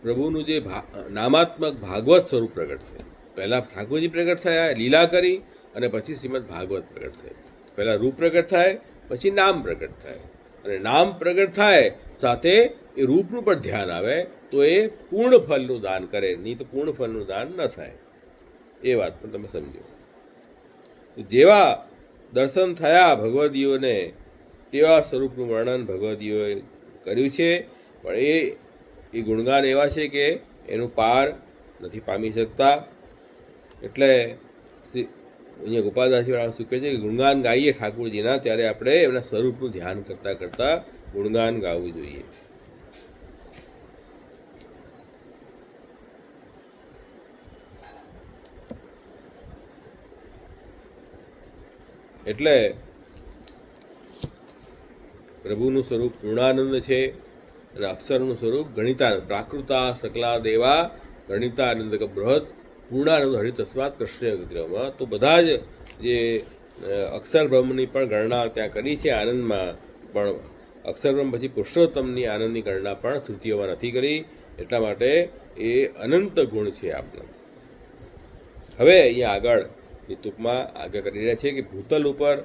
પ્રભુનું જે નામાત્મક ભાગવત સ્વરૂપ પ્રગટ થયું. પહેલાં ઠાકોરજી પ્રગટ થયા, લીલા કરી, અને પછી શ્રીમદ ભાગવત પ્રગટ થયું. પહેલાં રૂપ પ્રગટ થાય, પછી નામ પ્રગટ થાય. અને નામ પ્રગટ થાય સાથે એ રૂપનું પણ ધ્યાન આવે તો એ પૂર્ણ ફલનું દાન કરે, નહીં તો પૂર્ણ ફલનું દાન ન થાય. એ વાત પણ તમે સમજો. જેવા દર્શન થયા ભગવદીઓને તેવા સ્વરૂપનું વર્ણન ભગવદીઓએ કર્યું છે. પણ એ ગુણગાન એવા છે કે એનું પાર નથી પામી શકતા. એટલે અહીંયા ગોપાલદાસજીવાળા શું કહે છે કે ગુણગાન ગાઈએ ઠાકોરજીના ત્યારે આપણે એમના સ્વરૂપનું ધ્યાન કરતાં કરતાં ગુણગાન ગાવું જોઈએ. એટલે પ્રભુનું સ્વરૂપ પૂર્ણાનંદ છે, અને અક્ષરનું સ્વરૂપ ગણિતાનંદ. પ્રાકૃતા સકલા દેવા ગણિતાનંદ બૃહદ પૂર્ણાનંદ હરિતસ્માત કૃષ્ણ વિગ્રહમાં. તો બધા જ જે અક્ષર બ્રહ્મની પણ ગણના ત્યાં કરી છે આનંદમાં, પણ અક્ષરબ્રહ્મ પછી પુરુષોત્તમની આનંદની ગણના પણ શ્રુતિઓમાં નથી કરી. એટલા માટે એ અનંત ગુણ છે આપણા. હવે અહીંયા આગળ એ ટૂંકમાં આગળ કરી રહ્યા છે કે ભૂતલ ઉપર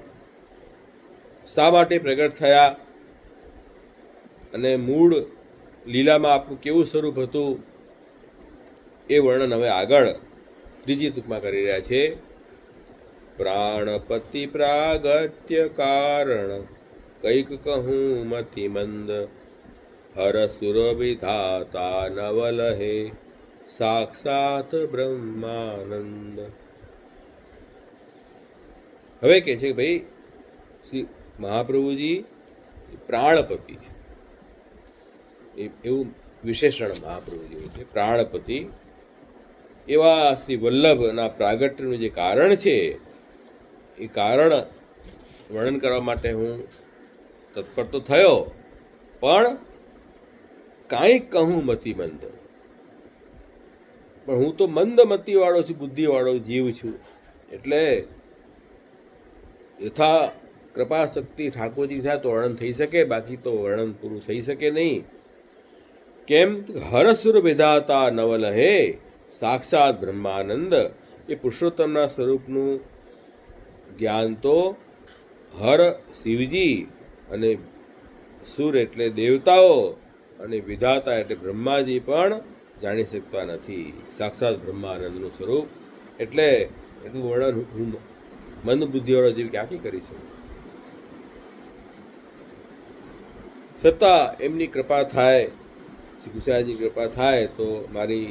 શા માટે પ્રગટ થયા અને મૂળ લીલામાં આપનું કેવું સ્વરૂપ હતું એ વર્ણન હવે આગળ ત્રીજી ટૂંકમાં કરી રહ્યા છે. પ્રાણપતિ પ્રાગટ્ય કારણ કૈક કહું મતિ મંદ હર સુર વિધાતા નવલ હે સાક્ષાત બ્રહ્માનંદ. હવે કે છે કે ભાઈ શ્રી મહાપ્રભુજી પ્રાણપતિ છે, એવું વિશેષણ મહાપ્રભુજીનું છે. પ્રાણપતિ એવા શ્રી વલ્લભના પ્રાગટ્યનું જે કારણ છે એ કારણ વર્ણન કરવા માટે હું તત્પર તો થયો, પણ કાંઈક કહું મતિમંદ. પણ હું તો મંદમતીવાળો છું, બુદ્ધિવાળો જીવ છું. એટલે યથા કૃપા શક્તિ ઠાકોરજી થાય તો વર્ણન થઈ શકે, બાકી તો વર્ણન પૂરું થઈ શકે નહીં. કેમ? હરસુર વિધાતા નવલ હે સાક્ષાત બ્રહ્માનંદ. એ પુરુષોત્તમના સ્વરૂપનું જ્ઞાન તો હર શિવજી અને સુર એટલે દેવતાઓ અને વિધાતા એટલે બ્રહ્માજી પણ જાણી શકતા નથી. સાક્ષાત બ્રહ્માનંદનું સ્વરૂપ એટલે એટલું વર્ણન હું મંદ બુદ્ધિવાળો જીવ ક્યાંથી કરી શકું? છતાં એમની કૃપા થાય, શ્રી કૃષ્ણજીની કૃપા થાય તો મારી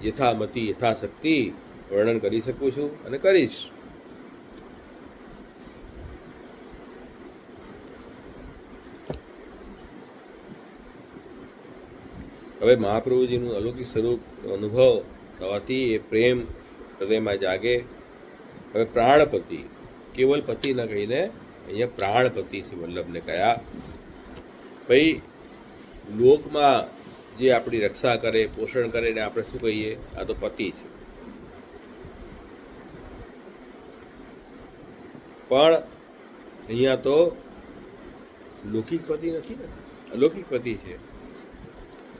યથામતિ યથાશક્તિ વર્ણન કરી શકું છું અને કરીશ. હવે મહાપ્રભુજીનું અલૌકિક સ્વરૂપ અનુભવ થવાથી એ પ્રેમ હૃદયમાં જાગે. હવે પ્રાણપતિ, કેવલ પતિ ન કહીને અહીંયા પ્રાણપતિ શ્રી વલ્લભને કહ્યા. ભાઈ લોકમાં જે આપણી રક્ષા કરે, પોષણ કરે ને આપણે શું કહીએ? આ તો પતિ છે. પણ અહીંયા તો લૌકિક પતિ નથી ને, અલૌકિક પતિ છે.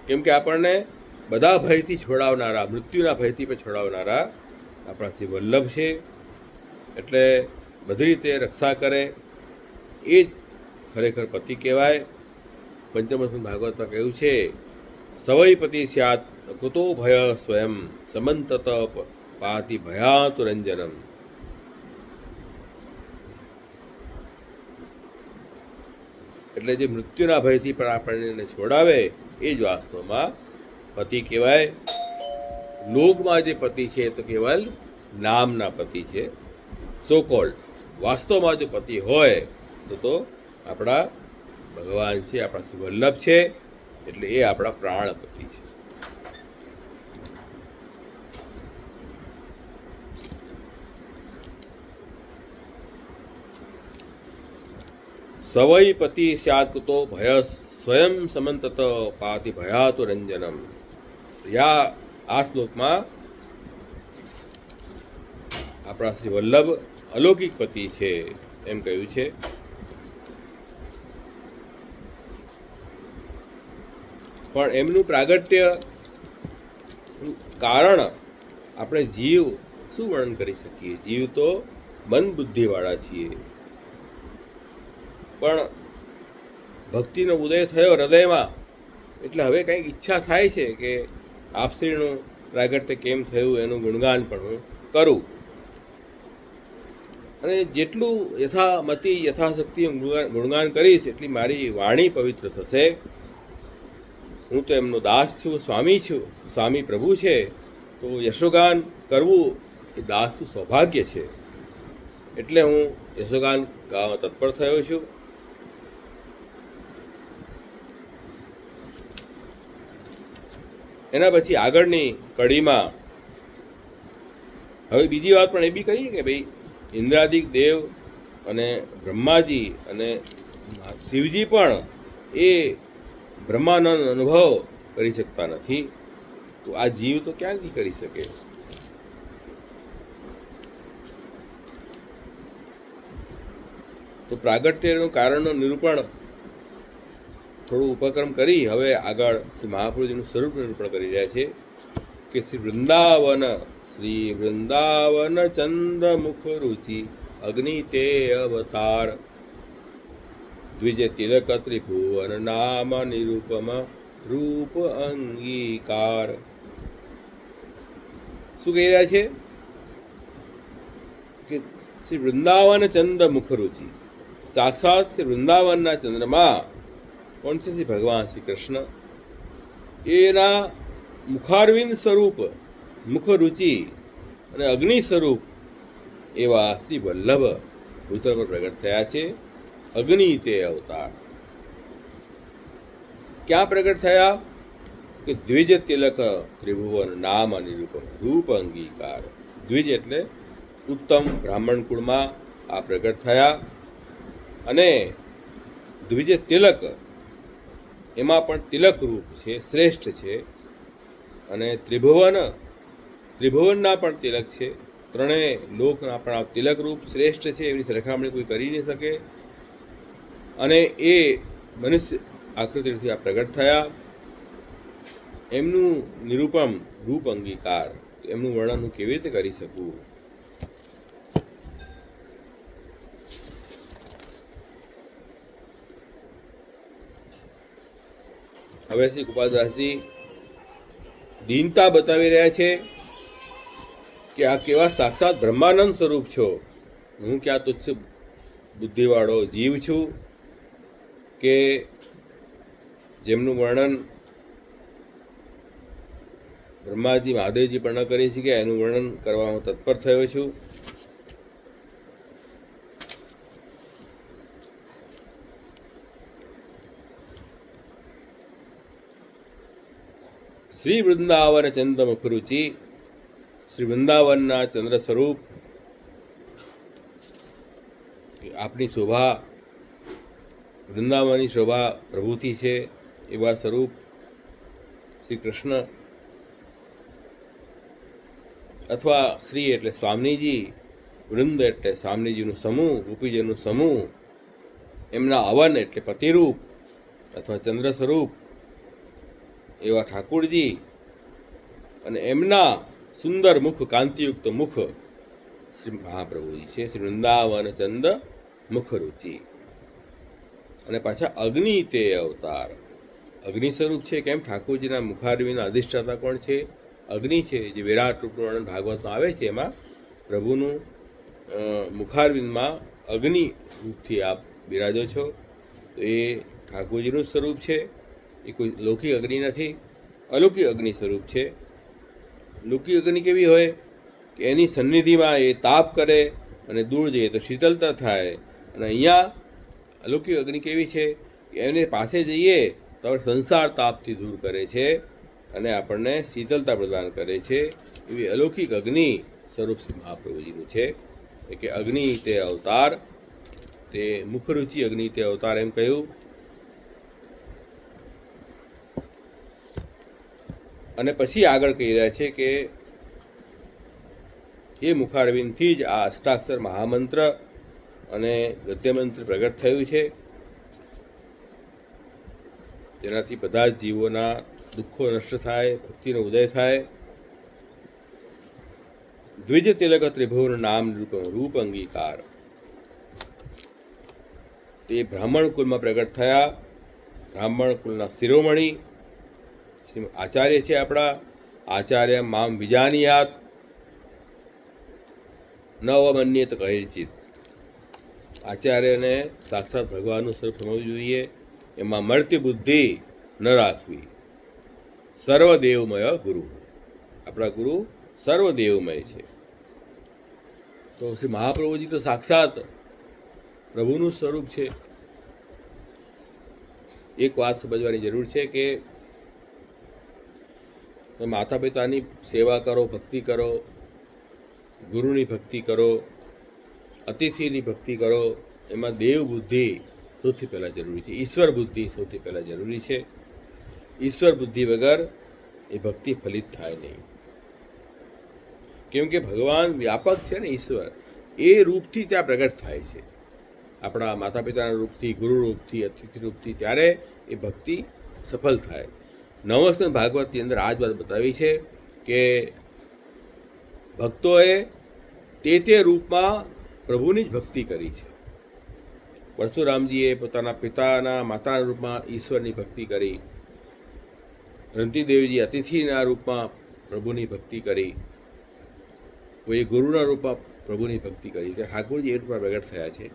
કેમ કે આપણને બધા ભયથી છોડાવનારા, મૃત્યુના ભયથી પણ છોડાવનારા આપણા શ્રી વલ્લભ છે. એટલે બધી રીતે રક્ષા કરે એ જ ખરેખર પતિ કહેવાય. પંચમસ્કંદ ભાગવતમાં કહ્યું છે, સવૈ પતિ સ્યાત કુતો ભય સ્વયં સમંતત પાતિ ભયાતુ રંજનમ. એટલે જે મૃત્યુના ભયથી પણ આપણને છોડાવે એ જ વાસ્તવમાં પતિ કહેવાય. લોકમાં જે પતિ છે તો કેવલ નામના પતિ છે, સો કોલ્ડ. વાસ્તવમાં જો પતિ હોય તો આપણા ભગવાન છે, આપણા શ્રી વલ્લભ છે. એટલે એ આપણા પ્રાણપતિ છે. સવૈ પતિ સ્યાત કુતો ભય સ્વયં સમંતત પાતિ ભયાતુ રંજનમ. આ શ્લોકમાં આપણા શ્રી વલ્લભ અલૌકિક પતિ છે એમ કહ્યું છે. પણ એમનું પ્રાગટ્ય કારણ આપણે જીવ શું વર્ણન કરી શકીએ? જીવ તો મન બુદ્ધિવાળા છીએ. પણ ભક્તિનો ઉદય થયો હૃદયમાં એટલે હવે કંઈક ઈચ્છા થાય છે કે આપશ્રીનું પ્રાગટ્ય કેમ થયું એનું ગુણગાન પણ હું કરું. અને જેટલું યથામતિ યથાશક્તિ ગુણગાન કરીશ એટલી મારી વાણી પવિત્ર થશે. હું તો એમનો દાસ છું, સ્વામી છું, સ્વામી પ્રભુ છે. તો યશોગાન કરવું એ દાસનું સૌભાગ્ય છે. એટલે હું યશોગાન ગાવામાં તત્પર થયો છું. એના પછી આગળની કડીમાં હવે બીજી વાત પણ એ બી કરીએ કે ભાઈ ઇન્દ્રાદિક દેવ અને બ્રહ્માજી અને શિવજી પણ એ બ્રહ્માનંદ અનુભવ કરી શકતા નથી, તો આ જીવ તો ક્યાંથી કરી શકે? તો પ્રાગટ્યનું કારણનું નિરૂપણ થોડું ઉપક્રમ કરી હવે આગળ શ્રી મહાપ્રભુજીનું સ્વરૂપ નિરૂપણ કરી રહ્યા છે કે શ્રી વૃંદાવન ચંદ મુખ રુચિ અગ્નિ તે અવતાર દ્વિજ તિલક ત્રિભુવન નામ નિરૂપમ રૂપ અંગીકાર. શું કહી રહ્યા છે કે શ્રી વૃંદાવન ચંદ મુખ રુચિ, સાક્ષાત શ્રી વૃંદાવનના ચંદ્રમાં કોણ છે? શ્રી ભગવાન શ્રી કૃષ્ણ. એના મુખારવિંદ સ્વરૂપ, મુખ રુચિ અને અગ્નિ સ્વરૂપ એવા શ્રી વલ્લભ ભૂતળ પર પ્રગટ થયા છે. અગ્નિ તે અવતાર ક્યાં પ્રગટ થયા? કે દ્વિજ તિલક ત્રિભુવન નામ નિરૂપમ રૂપ અંગીકાર. દ્વિજ એટલે ઉત્તમ બ્રાહ્મણ કુળમાં આ પ્રગટ થયા, અને દ્વિજ તિલક એમાં પણ તિલક રૂપ છે, શ્રેષ્ઠ છે, અને ત્રિભુવનના પણ તિલક છે. ત્રણેય લોકના પણ આ તિલક રૂપ શ્રેષ્ઠ છે, એની સરખામણી કોઈ કરી નહીં શકે. અને એ મનુષ્ય આકૃતિથી આ પ્રગટ થયા. એમનું નિરૂપમ રૂપ અંગીકાર, એમનું વર્ણન હું કેવી રીતે કરી શકું? હવે શ્રી ગોપાલદાસજી દીનતા બતાવી રહ્યા છે કે આ કેવા સાક્ષાત બ્રહ્માનંદ સ્વરૂપ છો. હું ક્યાં તુચ્છ બુદ્ધિવાળો જીવ છું કે જેમનું વર્ણન બ્રહ્માજી મહાદેવજી પણ ન કરી શક્યા, એનું વર્ણન કરવામાં તત્પર થયો છું. શ્રી વૃંદાવન ચંદ્ર મુખ રુચિ, શ્રી વૃંદાવનના ચંદ્ર સ્વરૂપ, આપની શોભા, વૃંદાવનની શોભા પ્રભુથી છે એવા સ્વરૂપ શ્રી કૃષ્ણ, અથવા શ્રી એટલે સ્વામીજી, વૃંદ એટલે સ્વામીજીનું સમૂહ, ગોપીજીનું સમૂહ, એમના અવન એટલે પતિરૂપ અથવા ચંદ્ર સ્વરૂપ એવા ઠાકુરજી, અને એમના સુંદર મુખ, કાંતિયુક્ત મુખ શ્રી મહાપ્રભુજી છે. શ્રી વૃંદાવન ચંદ મુખ રુચિ. અને પાછા અગ્નિ તે અવતાર, અગ્નિ સ્વરૂપ છે. કેમ? ઠાકોરજીના મુખારવિંદના અધિષ્ઠાતા કોણ છે? અગ્નિ છે. જે વિરાટ રૂપનું વર્ણન ભાગવતમાં આવે છે, એમાં પ્રભુનું મુખારવિંદમાં અગ્નિ રૂપથી આપ બિરાજો છો. તો એ ઠાકોરજીનું સ્વરૂપ છે. એ કોઈ લૌકિક અગ્નિ નથી, અલૌકિક અગ્નિ સ્વરૂપ છે. લૌકિક અગ્નિ કેવી હોય કે એની સન્નિધિમાં એ તાપ કરે અને દૂર જઈએ તો શીતળતા થાય. અને અહીંયા અલૌકિક અગ્નિ કેવી છે કે એને પાસે જઈએ તો સંસાર તાપથી દૂર કરે છે અને આપણને શીતળતા પ્રદાન કરે છે. એવી અલૌકિક અગ્નિ સ્વરૂપ શ્રી મહાપ્રભુજીનું છે. કે અગ્નિ તે અવતાર, તે મુખરુચિ અગ્નિ તે અવતાર એમ કહ્યું. અને પછી આગળ કહી રહ્યા છે કે એ મુખારવિંદથી જ આ અષ્ટાક્ષર મહામંત્ર અને ગદ્યમંત્ર પ્રગટ થયું છે, જેનાથી બધા જ જીવોના દુઃખો નષ્ટ થાય, ભક્તિનો ઉદય થાય. દ્વિજ તિલક ત્રિભુવન નામ રૂપ અંગીકાર, તે બ્રાહ્મણ કુલમાં પ્રગટ થયા. બ્રાહ્મણ કુલના શિરોમણી આચાર્ય છે આપણા. આચાર્ય મામ વિજાનિયાત ન અવમન્યત કૈચિત. આચાર્યને સાક્ષાત ભગવાનનું સ્વરૂપ સમજવું જોઈએ, એમાં મર્ત્ય બુદ્ધિ ન રાખવી. સર્વદેવમય ગુરુ, આપણા ગુરુ સર્વદેવમય છે. તો શ્રી મહાપ્રભુજી તો સાક્ષાત પ્રભુનું સ્વરૂપ છે. એક વાત સમજવાની જરૂર છે કે તમે માતા પિતાની સેવા કરો, ભક્તિ કરો, ગુરુની ભક્તિ કરો, અતિથિની ભક્તિ કરો, એમાં દેવ બુદ્ધિ સૌથી પહેલાં જરૂરી છે. ઈશ્વર બુદ્ધિ સૌથી પહેલાં જરૂરી છે. ઈશ્વર બુદ્ધિ વગર એ ભક્તિ ફલિત થાય નહીં. કેમ કે ભગવાન વ્યાપક છે ને, ઈશ્વર એ રૂપથી ત્યાં પ્રગટ થાય છે, આપણા માતા પિતાના રૂપથી, ગુરુ રૂપથી, અતિથિ રૂપથી. ત્યારે એ ભક્તિ સફળ થાય. નવસ્કંદ ભાગવતની અંદર આ જ વાત બતાવી છે કે ભક્તોએ તે રૂપમાં પ્રભુની જ ભક્તિ કરી છે. પરશુરામજીએ પોતાના પિતાના માતાના રૂપમાં ઈશ્વરની ભક્તિ કરી, રંતીદેવજી અતિથિના રૂપમાં પ્રભુની ભક્તિ કરી, કોઈ ગુરુના રૂપમાં પ્રભુની ભક્તિ કરી. ઠાકોરજી એ રૂપમાં પ્રગટ થયા છે.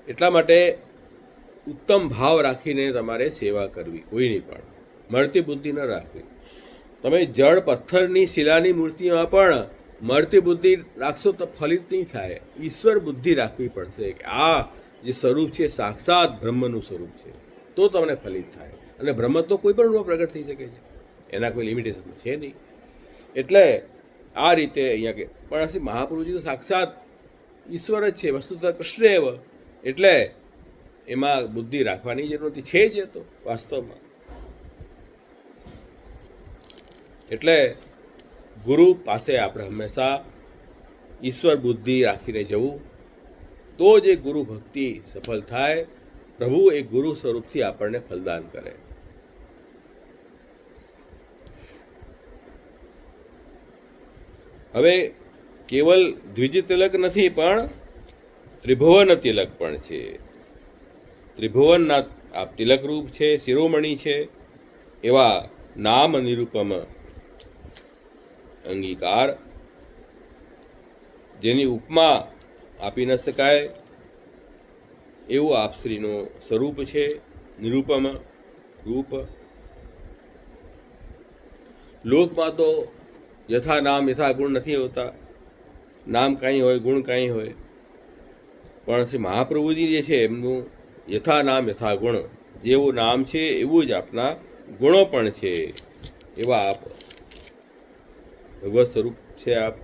એટલા માટે ઉત્તમ ભાવ રાખીને તમારે સેવા કરવી, કોઈની પણ મળતી બુદ્ધિ ન રાખવી. તમે જળ પથ્થરની શિલાની મૂર્તિમાં પણ મળતી બુદ્ધિ રાખશો તો ફલિત નહીં થાય. ઈશ્વર બુદ્ધિ રાખવી પડશે કે આ જે સ્વરૂપ છે સાક્ષાત બ્રહ્મનું સ્વરૂપ છે, તો તમને ફલિત થાય. અને બ્રહ્મ તો કોઈ પણ રૂપમાં પ્રગટ થઈ શકે છે, એના કોઈ લિમિટેશન છે નહીં. એટલે આ રીતે અહીંયા કે પણ હશે મહાપ્રભુજી તો સાક્ષાત ઈશ્વર જ છે, વસ્તુતઃ કૃષ્ણ એવ. એટલે એમાં બુદ્ધિ રાખવાની જરૂર નથી, છે જ એ તો વાસ્તવમાં. એટલે ગુરુ પાસે આપણે હંમેશા ઈશ્વર બુદ્ધિ રાખીને જવું, તો જ એ ગુરુ ભક્તિ સફળ થાય. પ્રભુ એ ગુરુ સ્વરૂપથી આપણને ફલદાન કરે. હવે કેવલ દ્વિજ તિલક નથી, પણ ત્રિભુવન તિલક પણ છે. ત્રિભુવનના આ તિલક રૂપ છે, શિરોમણી છે, એવા નામ નિરૂપમ અંગીકાર, જેની ઉપમા આપી ન શકાય એવું આપશ્રીનું સ્વરૂપ છે. નિરૂપમ રૂપ. લોકમાં તો યથા નામ યથા ગુણ નથી હોતા. નામ કાંઈ હોય, ગુણ કાંઈ હોય, પણ શ્રી મહાપ્રભુજી જે છે એમનું યથા નામ યથા ગુણ, જેવું નામ છે એવું જ આપના ગુણો પણ છે. એવા આપ ભગવત સ્વરૂપ છે. આપ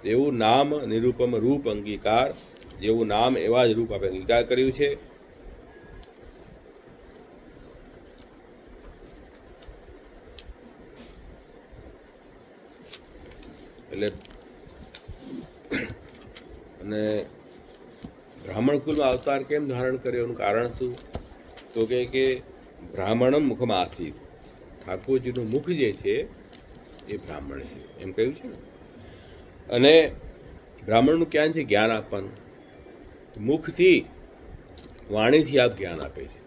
એવું નામ નિરૂપમ રૂપ અંગીકાર, જેવું નામ એવા જ રૂપ આપણે અંગીકાર કર્યું છે. એટલે અને બ્રાહ્મણ કુલમાં અવતાર કેમ ધારણ કર્યો, એનું કારણ શું? તો કે બ્રાહ્મણમ મુખમાં આસીત, ઠાકોરજીનું મુખ જે છે એ બ્રાહ્મણ છે એમ કહ્યું છે ને. અને બ્રાહ્મણનું ક્યાં છે? જ્ઞાન આપવાનું. મુખથી, વાણીથી આપ જ્ઞાન આપે છે.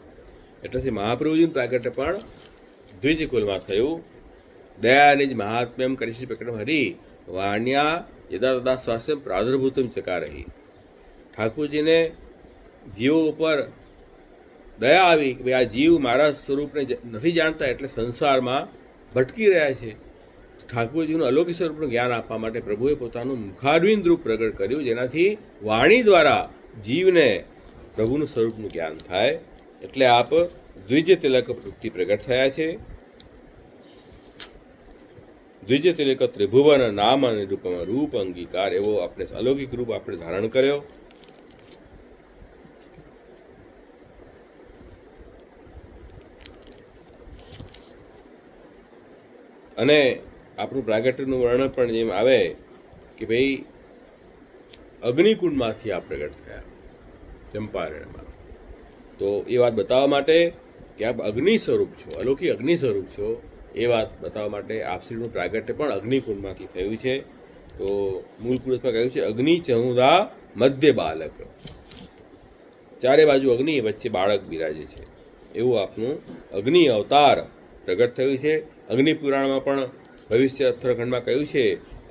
એટલે મહાપ્રભુજીનું પ્રાગટ્ય પણ દ્વિજ કુલમાં થયું. દયાનિજ મહાત્મ્યમ કરીશી પ્રકટમ હરિ વાણ્યા યદા તદા સ્વાસ્યમ પ્રાદુર્ભૂતમ ચકારહી. ઠાકોરજીને જીવો ઉપર દયા આવી કે ભાઈ આ જીવ મારા સ્વરૂપને નથી જાણતા, એટલે સંસારમાં ભટકી રહ્યા છે. ઠાકોરજીનું અલૌકિક સ્વરૂપનું જ્ઞાન આપવા માટે પ્રભુએ પોતાનું મુખારવિંદ રૂપ પ્રગટ કર્યું, જેનાથી વાણી દ્વારા જીવને પ્રભુનું સ્વરૂપનું જ્ઞાન થાય. એટલે આપ દ્વિજ તિલક વૃત્તિ પ્રગટ થયા છે. દ્વિજ તિલક ત્રિભુવન નામ નિરૂપમ રૂપ અંગીકાર, એવો આપણે અલૌકિક રૂપ આપણે ધારણ કર્યો. અને આપણું પ્રાગટ્યનું વર્ણન પણ જેમ આવે કે ભાઈ અગ્નિકુંડમાંથી આ પ્રગટ થયા ચંપારણમાં. તો એ વાત બતાવવા માટે કે આપ અગ્નિ સ્વરૂપ છો, અલૌકિક અગ્નિ સ્વરૂપ છો, એ વાત બતાવવા માટે આપશ્રીનું પ્રાગટ્ય પણ અગ્નિકુંડમાંથી થયું છે. તો મૂળ પુરુષમાં કહ્યું છે અગ્નિ ચહુદા મધ્ય બાલક, ચારે બાજુ અગ્નિ, વચ્ચે બાળક બિરાજે છે. એવું આપનું અગ્નિ અવતાર પ્રગટ થયું છે. અગ્નિ પુરાણમાં પણ ભવિષ્ય ઉત્તરખંડમાં કહ્યું છે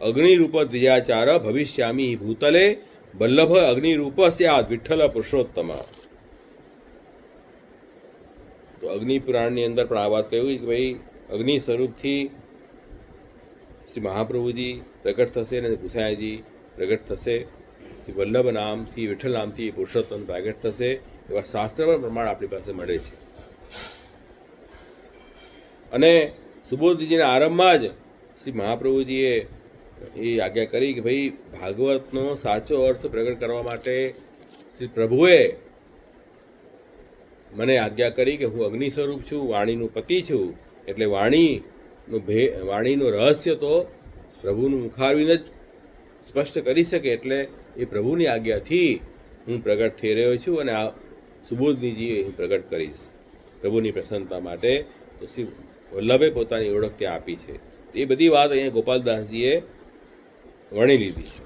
અગ્નિરૂપ દ્વિજાચાર ભવિષ્યામી ભૂતલે વલ્લભ અગ્નિરૂપ સ્યાદ વિઠ્ઠલ પુરુષોત્તમ. તો અગ્નિ પુરાણની અંદર પણ આ વાત કહ્યું કે ભાઈ અગ્નિ સ્વરૂપથી શ્રી મહાપ્રભુજી પ્રગટ થશે અને ગુસાઈજી પ્રગટ થશે. શ્રી વલ્લભ નામથી, વિઠ્ઠલ નામથી પુરુષોત્તમ પ્રગટ થશે. એવા શાસ્ત્રમાં પ્રમાણ આપણી પાસે મળે છે. અને સુબોધજીના આરંભમાં જ શ્રી મહાપ્રભુજીએ એ આજ્ઞા કરી કે ભાઈ ભાગવતનો સાચો અર્થ પ્રગટ કરવા માટે શ્રી પ્રભુએ મને આજ્ઞા કરી કે હું અગ્નિ સ્વરૂપ છું, વાણીનું પતિ છું, એટલે વાણીનું રહસ્ય તો પ્રભુનું મુખારવિંદ જ સ્પષ્ટ કરી શકે. એટલે એ પ્રભુની આજ્ઞાથી હું પ્રગટ થઈ રહ્યો છું અને આ સુબોધનીજી હું પ્રગટ કરીશ પ્રભુની પ્રસન્નતા માટે. તો શ્રી વલ્લભે પોતાની ઓળખ ત્યાં આપી છે. તો એ બધી વાત અહીંયા ગોપાલદાસજીએ વણી લીધી છે.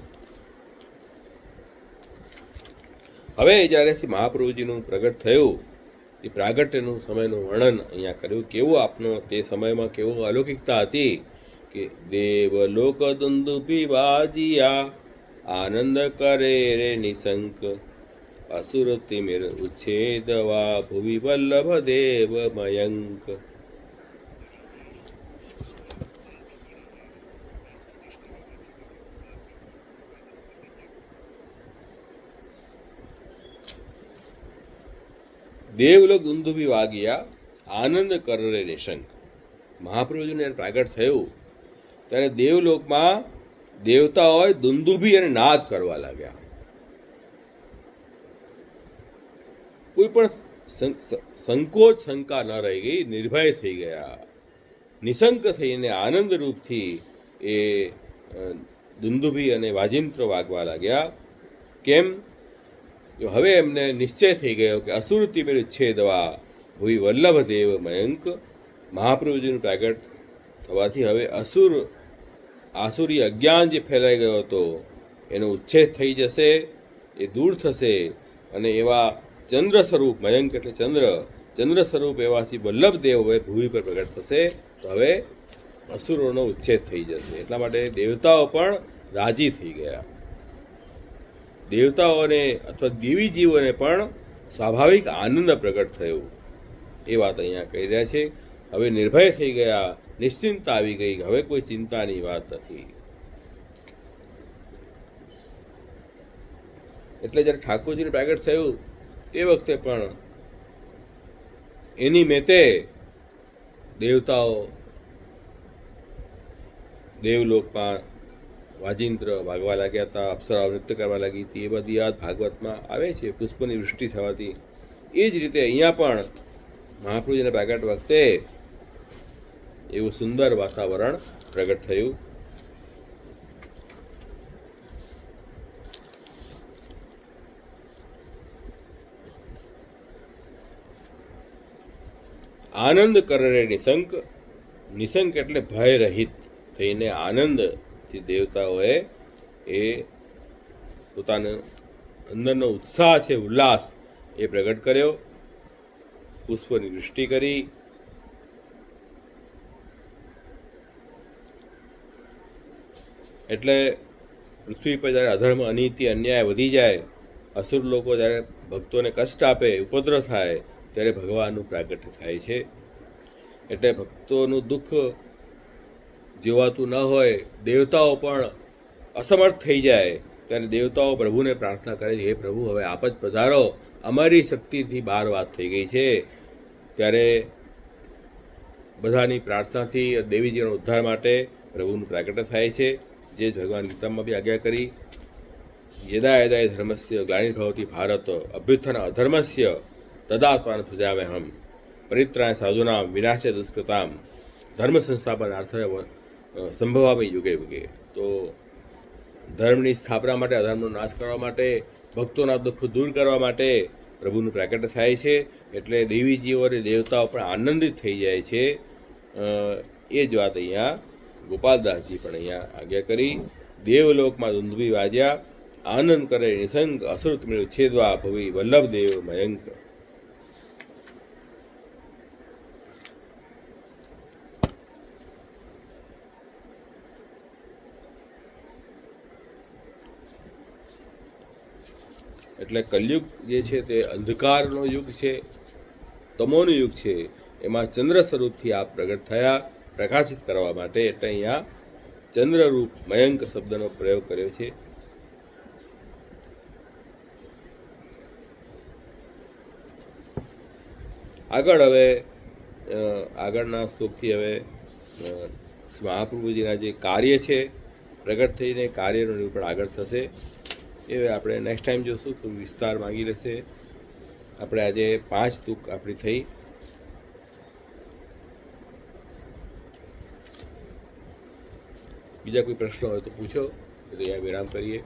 હવે જ્યારે શ્રી મહાપ્રભુજીનું પ્રગટ થયું એ પ્રાગટ્યનું સમયનું વર્ણન અહીંયા કર્યું. કેવું આપનો તે સમયમાં કેવું અલૌકિકતા હતી કે દેવલોક દુંદુભી વાજિયા આનંદ કરે રે નિશંક અસુર તિમિર ઉચ્છેદવા ભુવિ વલ્લભ દેવ મયંક. દેવલોક દુંદુભી વાગ્યા આનંદ કરે નિશંક. મહાપ્રભુજીને પ્રાગટ થયું ત્યારે દેવલોકમાં દેવતાઓએ દુંદુભી અને નાદ કરવા લાગ્યા. કોઈ પણ સંકોચ શંકા ન રહી ગઈ, નિર્ભય થઈ ગયા. નિશંક થઈને આનંદરૂપથી એ દુંદુભી અને વાજિંત્ર વાગવા લાગ્યા. કેમ? હવે એમને નિશ્ચય થઈ ગયો કે અસુર તિમિર ઉચ્છેદવા ભુવિ વલ્લભ દેવ મયંક. મહાપ્રભુજીનું પ્રાગટ થવાથી હવે આસુરી અજ્ઞાન જે ફેલાઈ ગયો હતો એનો ઉચ્છેદ થઈ જશે, એ દૂર થશે અને એવા ચંદ્ર સ્વરૂપ, મયંક એટલે ચંદ્ર સ્વરૂપ એવા શ્રી વલ્લભ દેવ હવે ભૂમિ પર પ્રગટ થશે. તો હવે અસુરોનો ઉચ્છેદ થઈ જશે. એટલા માટે દેવતાઓ પણ રાજી થઈ ગયા. દેવતાઓને અથવા દેવી જીવોને પણ સ્વાભાવિક આનંદ પ્રગટ થયો. એ વાત અહીંયા કહી રહ્યા છે. હવે નિર્ભય થઈ ગયા, નિશ્ચિંતતા આવી ગઈ. હવે કોઈ ચિંતાની વાત નથી. એટલે જ્યારે ઠાકોરજીને પ્રગટ થયું તે વખતે પણ એની મેતે દેવતાઓ દેવલોકમાં વાજિંત્ર વાગવા લાગ્યા હતા, અપ્સરાઓ નૃત્ય કરવા લાગી હતી. એ બધી વાત ભાગવતમાં આવે છે, પુષ્પની વૃષ્ટિ થવાથી. એ જ રીતે અહીંયા પણ મહાપ્રભુજીના પ્રગટ વખતે એવું સુંદર વાતાવરણ પ્રગટ થયું. આનંદ કરે નિશંક. નિશંક એટલે ભય રહિત થઈને આનંદથી દેવતાઓએ એ પોતાનો અંદરનો ઉત્સાહ છે, ઉલ્લાસ એ પ્રગટ કર્યો. પુષ્પોની વૃષ્ટિ કરી. એટલે પૃથ્વી પર જ્યારે અધર્મ, અનીતિ, અન્યાય વધી જાય, અસુર લોકો જ્યારે ભક્તોને કષ્ટ આપે, ઉપદ્રવ થાય, ત્યારે ભગવાનનું પ્રાગટ્ય થાય છે. એટલે ભક્તોનું દુઃખ જોવાતું ન હોય, દેવતાઓ પણ અસમર્થ થઈ જાય, ત્યારે દેવતાઓ પ્રભુને પ્રાર્થના કરે છે, હે પ્રભુ હવે આપ જ પધારો, અમારી શક્તિથી બહાર વાત થઈ ગઈ છે. ત્યારે બધાની પ્રાર્થનાથી દેવીજીનો ઉદ્ધાર માટે પ્રભુનું પ્રાગટ્ય થાય છે. જે ભગવાન ગીતામાં બી આજ્ઞા કરી, યદા યદા ધર્મસ્ય ગ્લાનિર્ભવતિ ભારત અભ્યુત્થાન અધર્મસ્ય તદાત્માન સૃજામ્યહમ પરિત્રાય સાધુનામ વિનાશે દુષ્કૃતામ ધર્મ સંસ્થાપનાર્થાય સંભવામી યુગે યુગે. તો ધર્મની સ્થાપના માટે, અધર્મનો નાશ કરવા માટે, ભક્તોના દુઃખ દૂર કરવા માટે પ્રભુનું પ્રાગટ્ય થાય છે. એટલે દેવીજીઓ અને દેવતાઓ પણ આનંદિત થઈ જાય છે. એ જ વાત અહીંયા ગોપાલદાસજી પણ અહીંયા આજ્ઞા કરી. દેવલોકમાં દુંદુભી વાજ્યા આનંદ કરે નિશંક અસુર તિમિર ઉચ્છેદવા ભુવિ વલ્લભ દેવ મયંક. એટલે કલયુગ જે છે તે અંધકારનો યુગ છે, તમોનો યુગ છે. એમાં ચંદ્ર સ્વરૂપથી આપ પ્રગટ થયા પ્રકાશિત કરવા માટે. એટલે અહીંયા ચંદ્રરૂપ મયંક શબ્દનો પ્રયોગ કર્યો છે. આગળ હવે આગળના શ્લોકથી હવે મહાપ્રભુજીના જે કાર્ય છે પ્રગટ થઈને કાર્યનું નિરૂપણ આગળ થશે. એ આપણે નેક્સ્ટ ટાઈમ જોશું. ખૂબ વિસ્તાર માગી લેશે. આપણે આજે 5 તુક આપણી થઈ. બીજા કોઈ પ્રશ્ન હોય તો પૂછો, તો અહીંયા વિરામ કરીએ.